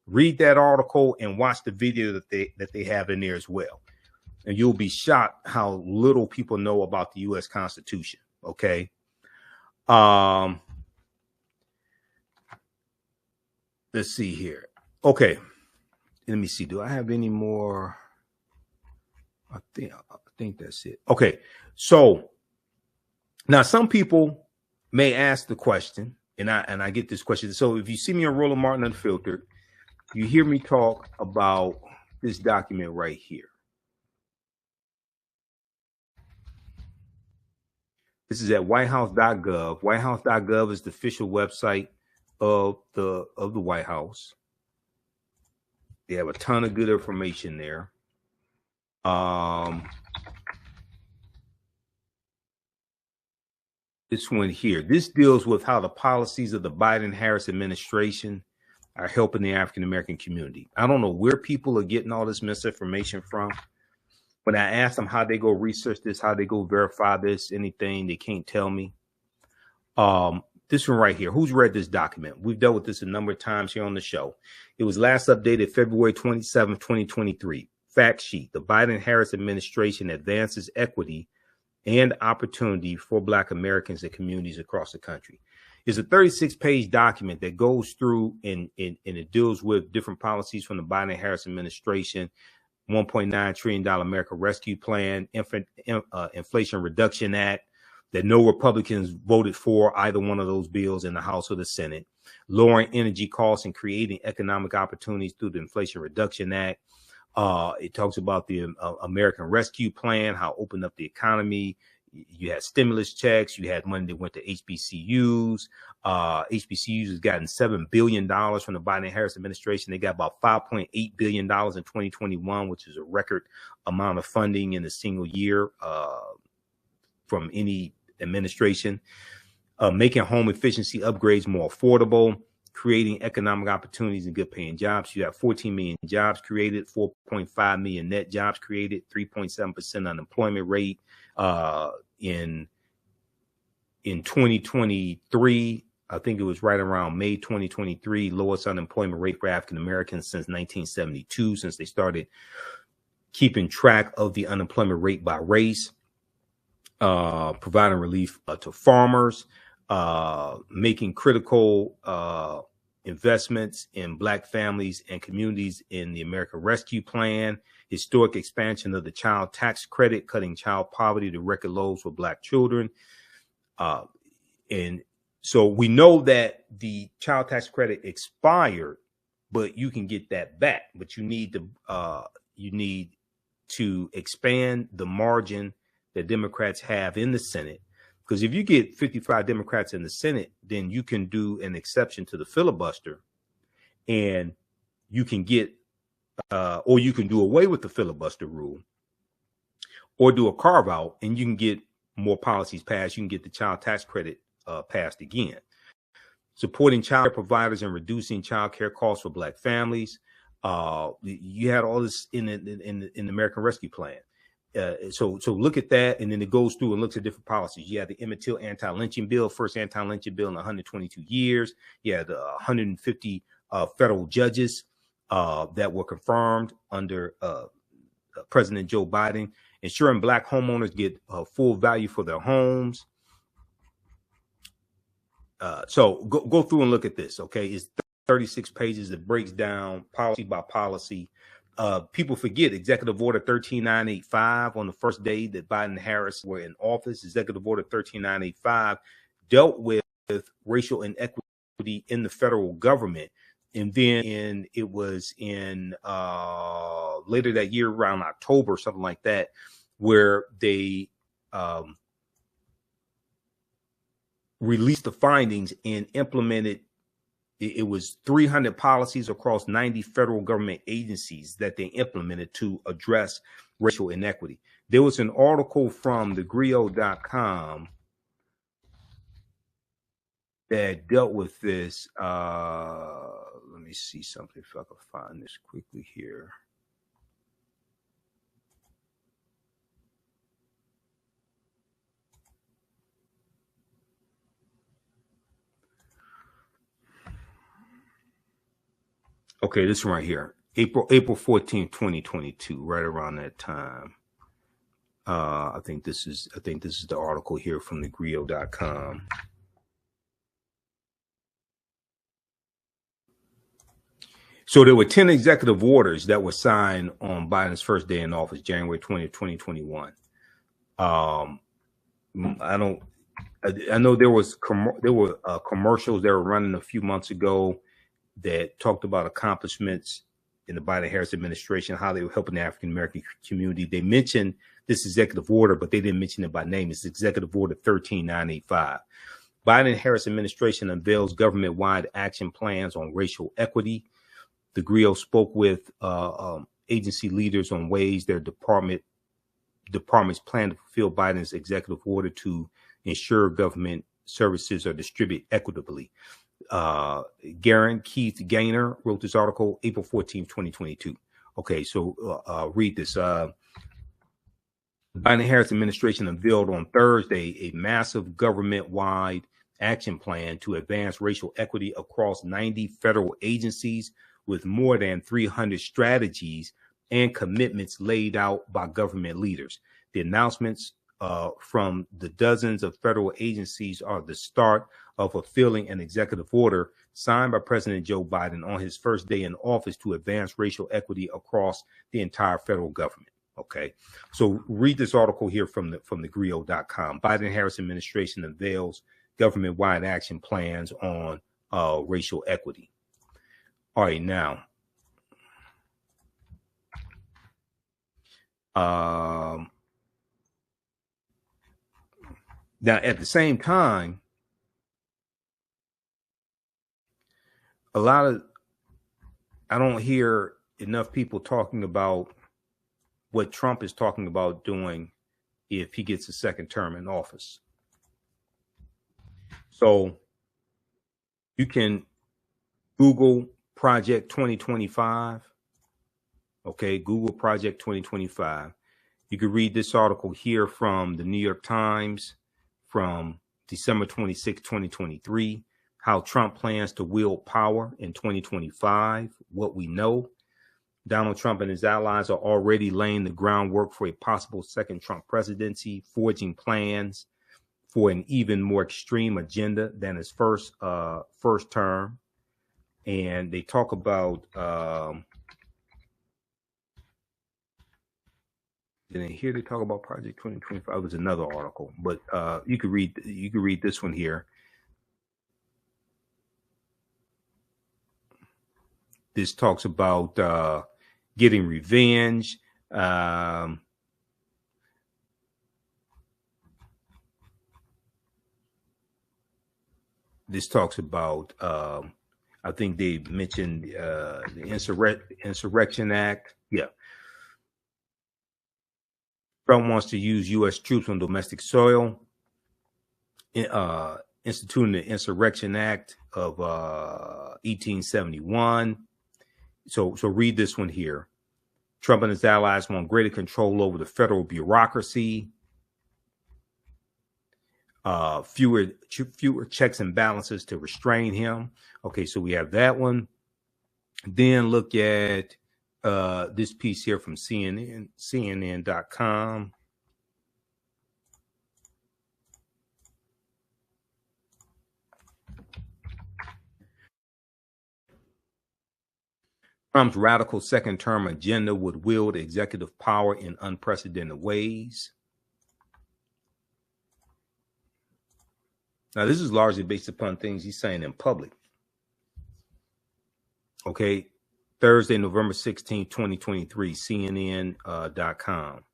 Read that article and watch the video that they have in there as well. And you'll be shocked how little people know about the U.S. Constitution. Okay. Let's see here. Okay. Let me see. Do I have any more? I think that's it. Okay. So now some people may ask the question, and I get this question. So if you see me on Roland Martin Unfiltered, you hear me talk about this document right here. This is at whitehouse.gov. Whitehouse.gov is the official website of the White House. They have a ton of good information there. This one here, this deals with how the policies of the Biden-Harris administration are helping the African-American community. I don't know where people are getting all this misinformation from. When I ask them how they go research this, how they go verify this, anything, they can't tell me. This one right here, who's read this document? We've dealt with this a number of times here on the show. It was last updated February 27, 2023. Fact sheet, the Biden-Harris administration advances equity and opportunity for Black Americans and communities across the country. It's a 36-page document that goes through and it deals with different policies from the Biden-Harris administration, $1.9 trillion America Rescue Plan, Inflation Reduction Act, that no Republicans voted for either one of those bills in the House or the Senate, lowering energy costs and creating economic opportunities through the Inflation Reduction Act. It talks about the American Rescue Plan, how it opened up the economy. You had stimulus checks. You had money that went to HBCUs. HBCUs has gotten $7 billion from the Biden-Harris administration. They got about $5.8 billion in 2021, which is a record amount of funding in a single year from any administration. Making home efficiency upgrades more affordable, creating economic opportunities and good paying jobs. You have 14 million jobs created, 4.5 million net jobs created, 3.7% unemployment rate. In 2023, I think it was right around May 2023, lowest unemployment rate for African Americans since 1972, since they started keeping track of the unemployment rate by race, providing relief to farmers, making critical investments in Black families and communities in the American Rescue Plan, historic expansion of the child tax credit, cutting child poverty to record lows for Black children. And so we know that the child tax credit expired, but you can get that back. But you need to expand the margin that Democrats have in the Senate. Because if you get 55 Democrats in the Senate, then you can do an exception to the filibuster, and you can get, or you can do away with the filibuster rule, or do a carve out, and you can get more policies passed. You can get the child tax credit passed again. Supporting child care providers and reducing child care costs for Black families. You had all this in the American Rescue Plan. So look at that, and then it goes through and looks at different policies. You have the Emmett Till anti-lynching bill, first anti-lynching bill in 122 years. You had 150 federal judges that were confirmed under President Joe Biden, ensuring Black homeowners get full value for their homes. So go through and look at this. Okay, it's 36 pages. It breaks down policy by policy. People forget Executive Order 13985 on the first day that Biden and Harris were in office. Executive Order 13985 dealt with racial inequity in the federal government. And then it was in later that year, around October, something like that, where they released the findings and implemented. It was 300 policies across 90 federal government agencies that they implemented to address racial inequity. There was an article from thegrio.com that dealt with this. Let me see something if I can find this quickly here. Okay, this one right here, April 14th, 2022, right around that time. I think this is the article here from thegrio.com. So there were 10 executive orders that were signed on Biden's first day in office, January 20th, 2021. I know there were commercials that were running a few months ago that talked about accomplishments in the Biden-Harris administration, how they were helping the African-American community. They mentioned this executive order, but they didn't mention it by name. It's Executive Order 13985. Biden-Harris administration unveils government-wide action plans on racial equity. The GRIO spoke with agency leaders on ways their departments plan to fulfill Biden's executive order to ensure government services are distributed equitably. Keith Gaynor wrote this article April 14, 2022. Okay, so read this. Biden-Harris administration unveiled on Thursday a massive government-wide action plan to advance racial equity across 90 federal agencies, with more than 300 strategies and commitments laid out by government leaders. The announcements from the dozens of federal agencies are the start of fulfilling an executive order signed by President Joe Biden on his first day in office to advance racial equity across the entire federal government. Okay, so read this article here from the Grio.com. Biden-Harris administration unveils government-wide action plans on racial equity. All right, now, at the same time, I don't hear enough people talking about what Trump is talking about doing if he gets a second term in office. So you can Google Project 2025. Okay, Google Project 2025. You can read this article here from the New York Times from December 26, 2023. How Trump plans to wield power in 2025. What we know. Donald Trump and his allies are already laying the groundwork for a possible second Trump presidency, forging plans for an even more extreme agenda than his first term. And they talk about then here they talk about Project 2025. It was another article, but you could read this one here. This talks about getting revenge. This talks about, I think they mentioned the Insurrection Act. Yeah. Trump wants to use U.S. troops on domestic soil, instituting the Insurrection Act of 1871. So read this one here. Trump and his allies want greater control over the federal bureaucracy, fewer checks and balances to restrain him. Okay, so we have that one. Then look at this piece here from CNN.com. Trump's radical second-term agenda would wield executive power in unprecedented ways. Now, this is largely based upon things he's saying in public. Okay, Thursday, November 16, 2023, CNN.com.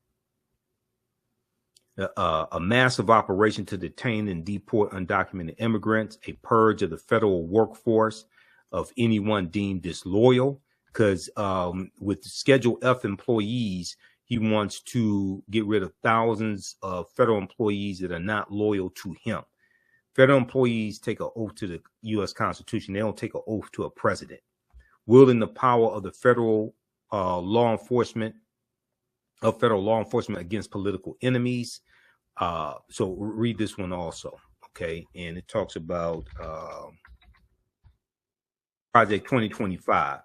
A massive operation to detain and deport undocumented immigrants, a purge of the federal workforce of anyone deemed disloyal. Because with Schedule F employees, he wants to get rid of thousands of federal employees that are not loyal to him. Federal employees take an oath to the U.S. Constitution. They don't take an oath to a president. Wielding the power of the federal law enforcement against political enemies. So read this one also. Okay, and it talks about Project 2025.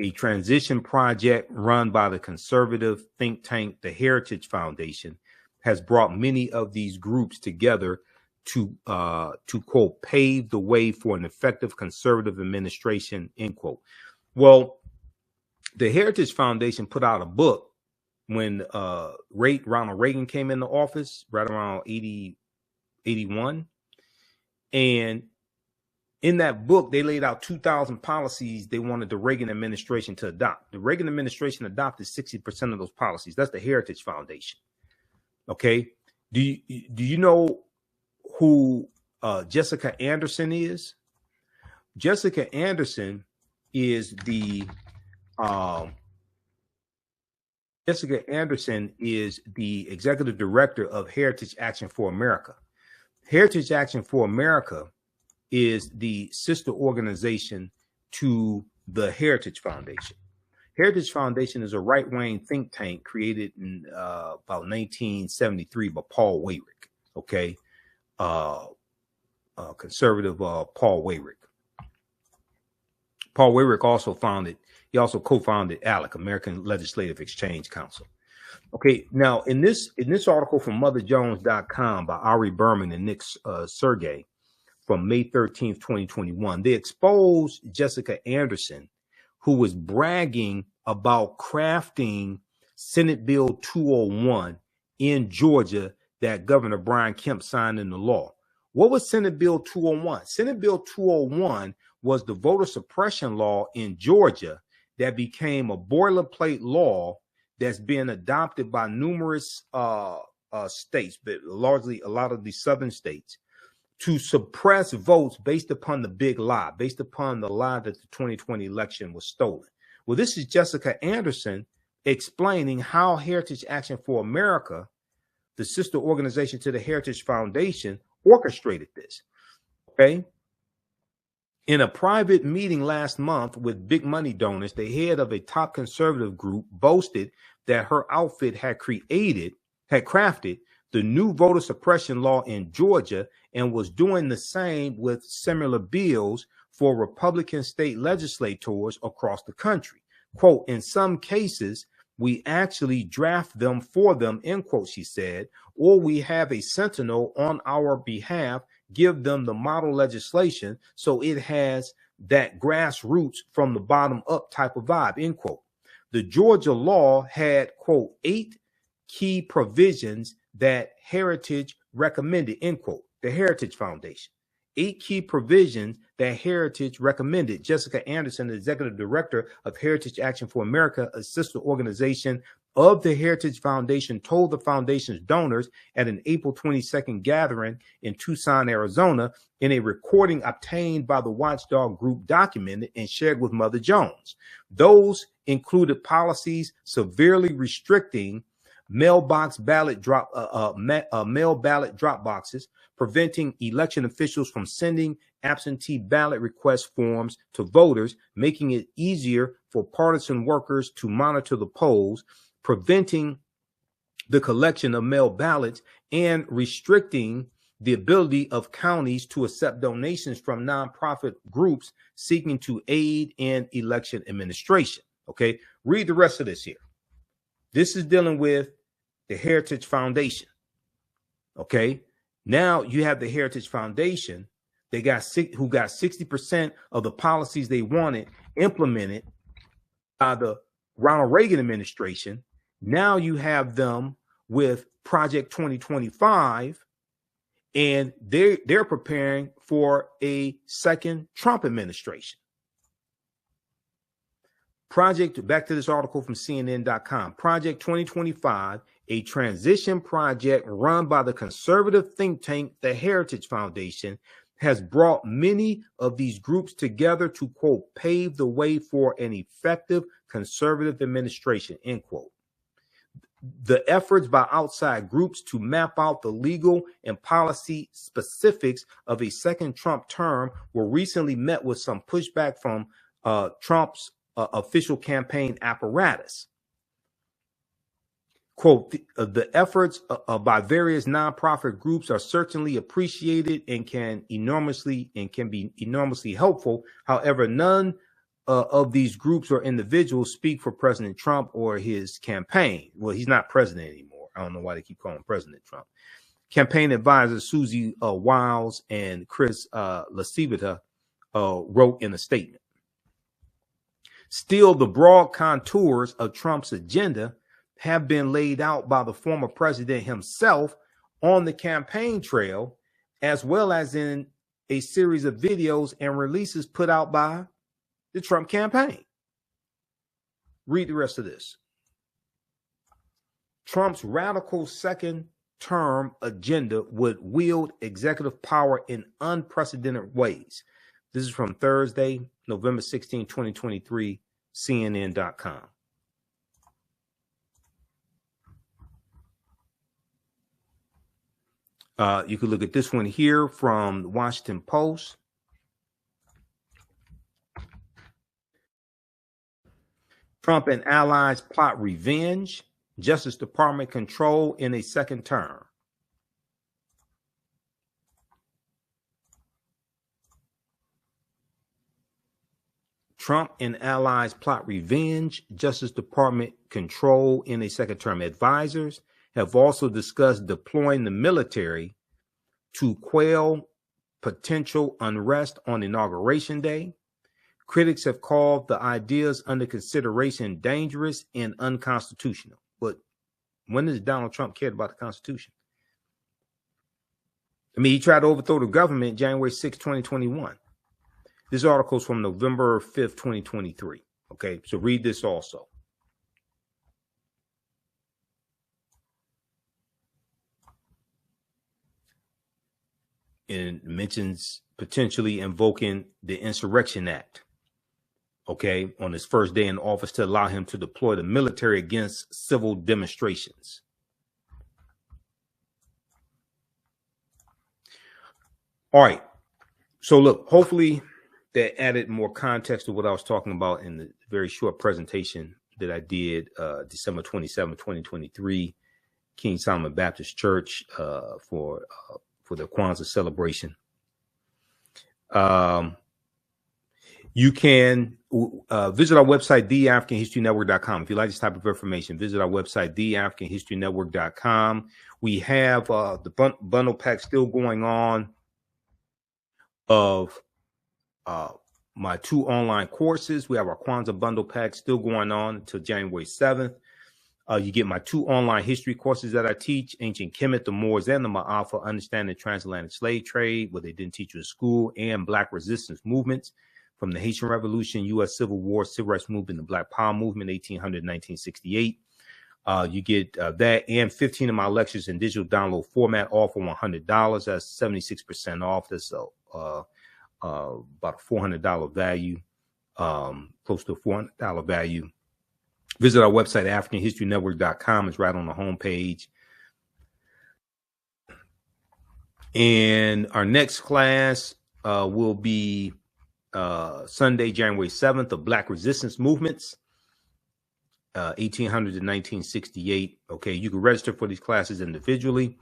a transition project run by the conservative think tank, the Heritage Foundation, has brought many of these groups together to quote, pave the way for an effective conservative administration, end quote. Well, the Heritage Foundation put out a book when Ronald Reagan came into office, right around 81. And in that book, they laid out 2,000 policies they wanted the Reagan administration to adopt. The Reagan administration adopted 60% of those policies. That's the Heritage Foundation. Okay. Do you know who Jessica Anderson is? Jessica Anderson is the executive director of Heritage Action for America. Heritage Action for America is the sister organization to the Heritage Foundation. Heritage Foundation is a right-wing think tank created in about 1973 by Paul Weyrich, okay? Conservative Paul Weyrich. Paul Weyrich also co-founded ALEC, American Legislative Exchange Council. Okay, now in this article from MotherJones.com by Ari Berman and Nick Sergey from May 13th, 2021, they exposed Jessica Anderson, who was bragging about crafting Senate Bill 201 in Georgia that Governor Brian Kemp signed into law. What was Senate Bill 201? Senate Bill 201 was the voter suppression law in Georgia that became a boilerplate law that's been adopted by numerous states, but largely a lot of the southern states, to suppress votes based upon the big lie, based upon the lie that the 2020 election was stolen. Well, this is Jessica Anderson explaining how Heritage Action for America, the sister organization to the Heritage Foundation, orchestrated this. Okay. In a private meeting last month with big money donors, the head of a top conservative group boasted that her outfit had crafted the new voter suppression law in Georgia and was doing the same with similar bills for Republican state legislators across the country. Quote, in some cases, we actually draft them for them, end quote, she said, or we have a sentinel on our behalf give them the model legislation so it has that grassroots from the bottom up type of vibe, end quote. The Georgia law had, quote, 8 key provisions that Heritage recommended, end quote, the Heritage Foundation. 8 key provisions that Heritage recommended. Jessica Anderson, the executive director of Heritage Action for America, a sister organization of the Heritage Foundation, told the foundation's donors at an April 22nd gathering in Tucson, Arizona, in a recording obtained by the watchdog group, documented and shared with Mother Jones. Those included policies severely restricting mail ballot drop boxes, preventing election officials from sending absentee ballot request forms to voters, making it easier for partisan workers to monitor the polls, preventing the collection of mail ballots, and restricting the ability of counties to accept donations from nonprofit groups seeking to aid in election administration. Okay, read the rest of this here. This is dealing with the Heritage Foundation. Okay, now you have the Heritage Foundation. Who got 60% of the policies they wanted implemented by the Ronald Reagan administration. Now you have them with Project 2025, and they're preparing for a second Trump administration. Back to this article from CNN.com. Project 2025, a transition project run by the conservative think tank, the Heritage Foundation, has brought many of these groups together to, quote, pave the way for an effective conservative administration, end quote. The efforts by outside groups to map out the legal and policy specifics of a second Trump term were recently met with some pushback from Trump's official campaign apparatus. Quote, the efforts by various nonprofit groups are certainly appreciated and can be enormously helpful. However, none of these groups or individuals speak for President Trump or his campaign. Well, he's not president anymore. I don't know why they keep calling him President Trump. Campaign advisors Susie Wiles and Chris Lasivita wrote in a statement. Still, the broad contours of Trump's agenda have been laid out by the former president himself on the campaign trail, as well as in a series of videos and releases put out by the Trump campaign. Read the rest of this. Trump's radical second term agenda would wield executive power in unprecedented ways. This is from Thursday, November 16, 2023, CNN.com. You could look at this one here from the Washington Post. Trump and allies plot revenge. Justice Department control in a second term. Trump and allies plot revenge. Justice Department control in a second term. Advisors have also discussed deploying the military to quell potential unrest on Inauguration Day. Critics have called the ideas under consideration dangerous and unconstitutional. But when has Donald Trump cared about the Constitution? I mean, he tried to overthrow the government January 6, 2021. This article is from November 5th, 2023. Okay, so read this also. And mentions potentially invoking the Insurrection Act, okay, on his first day in office to allow him to deploy the military against civil demonstrations. All right. So look, hopefully that added more context to what I was talking about in the very short presentation that I did December 27, 2023, King Solomon Baptist Church for the Kwanzaa celebration. You can visit our website, theafricanhistorynetwork.com. If you like this type of information, visit our website, theafricanhistorynetwork.com. We have the bundle pack still going on of my 2 online courses. We have our Kwanzaa bundle pack still going on until January 7th. You get my 2 online history courses that I teach, Ancient Kemet, the Moors, and the Ma'afa, Understanding the Transatlantic Slave Trade, what they didn't teach you in school, and Black resistance movements from the Haitian Revolution, U.S. Civil War, Civil Rights Movement, the Black Power Movement, 1800 1968. You get that and 15 of my lectures in digital download format, all for $100. That's 76% off. That's about a $400 value, close to a $400 value. Visit our website, AfricanHistoryNetwork.com. It's right on the homepage. And our next class will be Sunday, January 7th, of Black Resistance Movements, 1800 to 1968. Okay, you can register for these classes individually.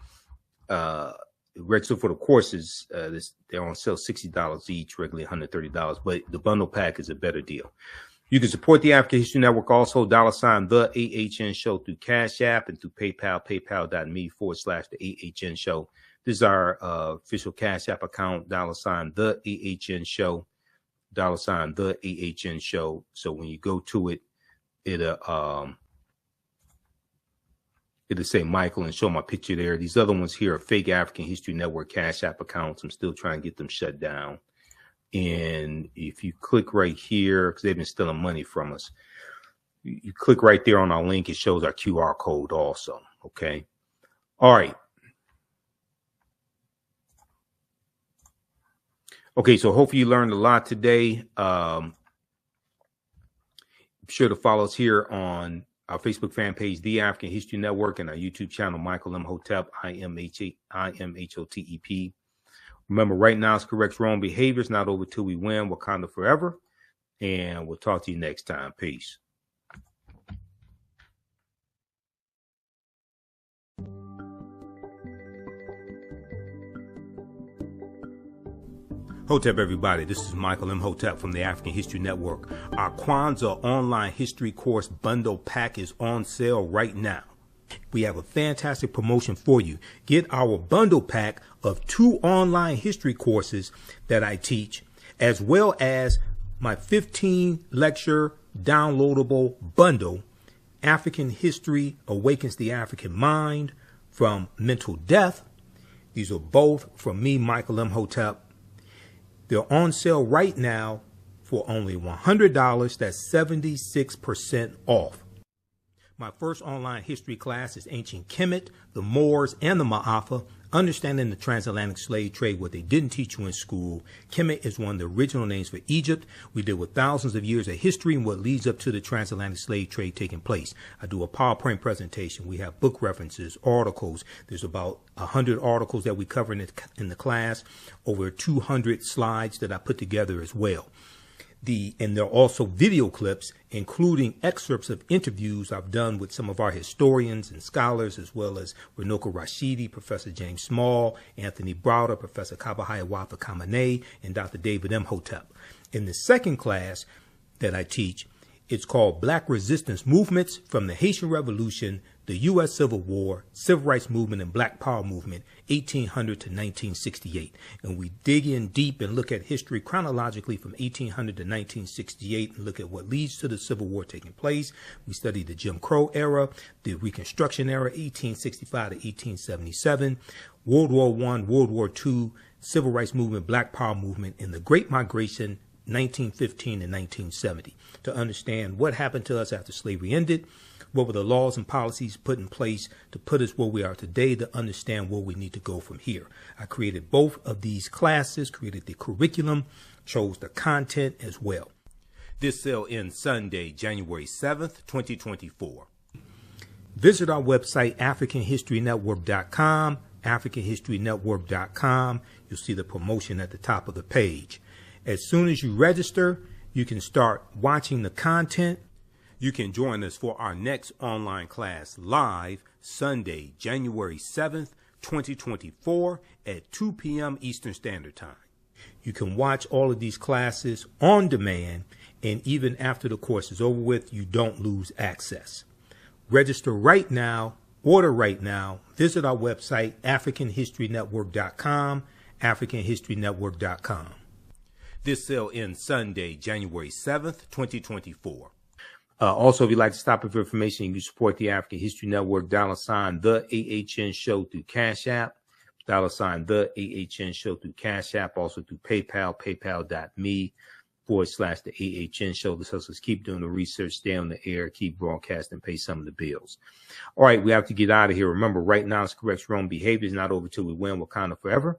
Register for the courses. They're on sale $60 each, regularly $130, but the bundle pack is a better deal. You can support the African History Network also, $, the AHN Show through Cash App and through PayPal, paypal.me/the AHN Show. This is our official Cash App account, $, the AHN Show, $, the AHN Show. So when you go to it, it'll say Michael and show my picture there. These other ones here are fake African History Network Cash App accounts. I'm still trying to get them shut down. And if you click right here, because they've been stealing money from us, you click right there on our link. It shows our QR code also. Okay. All right. Okay. So hopefully you learned a lot today. Be sure to follow us here on our Facebook fan page, The African History Network, and our YouTube channel, Michael Imhotep, Imhotep. Remember, right now, it's correct wrong behaviors, not over till we win. Wakanda forever. And we'll talk to you next time. Peace. Hotep, everybody. This is Michael Imhotep from the African History Network. Our Kwanzaa online history course bundle pack is on sale right now. We have a fantastic promotion for you. Get our bundle pack of 2 online history courses that I teach, as well as my 15 lecture downloadable bundle, African History Awakens the African Mind from Mental Death. These are both from me, Michael Imhotep. They're on sale right now for only $100. That's 76% off. My first online history class is Ancient Kemet, the Moors, and the Ma'afa, understanding the transatlantic slave trade, what they didn't teach you in school. Kemet is one of the original names for Egypt. We deal with thousands of years of history and what leads up to the transatlantic slave trade taking place. I do a PowerPoint presentation. We have book references, articles. There's about 100 articles that we cover in the class, over 200 slides that I put together as well. And there are also video clips, including excerpts of interviews I've done with some of our historians and scholars, as well as Runoko Rashidi, Professor James Small, Anthony Browder, Professor Kabahaya Kamene, and Dr. David Imhotep. In the second class that I teach, it's called Black Resistance Movements from the Haitian Revolution, the U.S. Civil War, Civil Rights Movement, and Black Power Movement, 1800 to 1968. And we dig in deep and look at history chronologically from 1800 to 1968 and look at what leads to the Civil War taking place. We study the Jim Crow era, the Reconstruction era, 1865 to 1877, World War I, World War II, Civil Rights Movement, Black Power Movement, and the Great Migration, 1915 and 1970, to understand what happened to us after slavery ended, what were the laws and policies put in place to put us where we are today, to understand where we need to go from here. I created both of these classes, created the curriculum, chose the content as well. This sale ends Sunday, January 7th, 2024. Visit our website, AfricanHistoryNetwork.com, AfricanHistoryNetwork.com. You'll see the promotion at the top of the page. As soon as you register, you can start watching the content. You can join us for our next online class live Sunday, January 7th, 2024 at 2 p.m. Eastern Standard Time. You can watch all of these classes on demand, and even after the course is over with, you don't lose access. Register right now, order right now. Visit our website, AfricanHistoryNetwork.com, AfricanHistoryNetwork.com. This sale ends Sunday, January 7th, 2024. Also, if you'd like to stop it for information, you can support the African History Network, $, the AHN Show through Cash App, $, the AHN Show through Cash App, also through PayPal, paypal.me/the AHN Show. This helps us keep doing the research, stay on the air, keep broadcasting, pay some of the bills. All right, we have to get out of here. Remember, right now, it's correct wrong behavior is not over till we win Wakanda forever.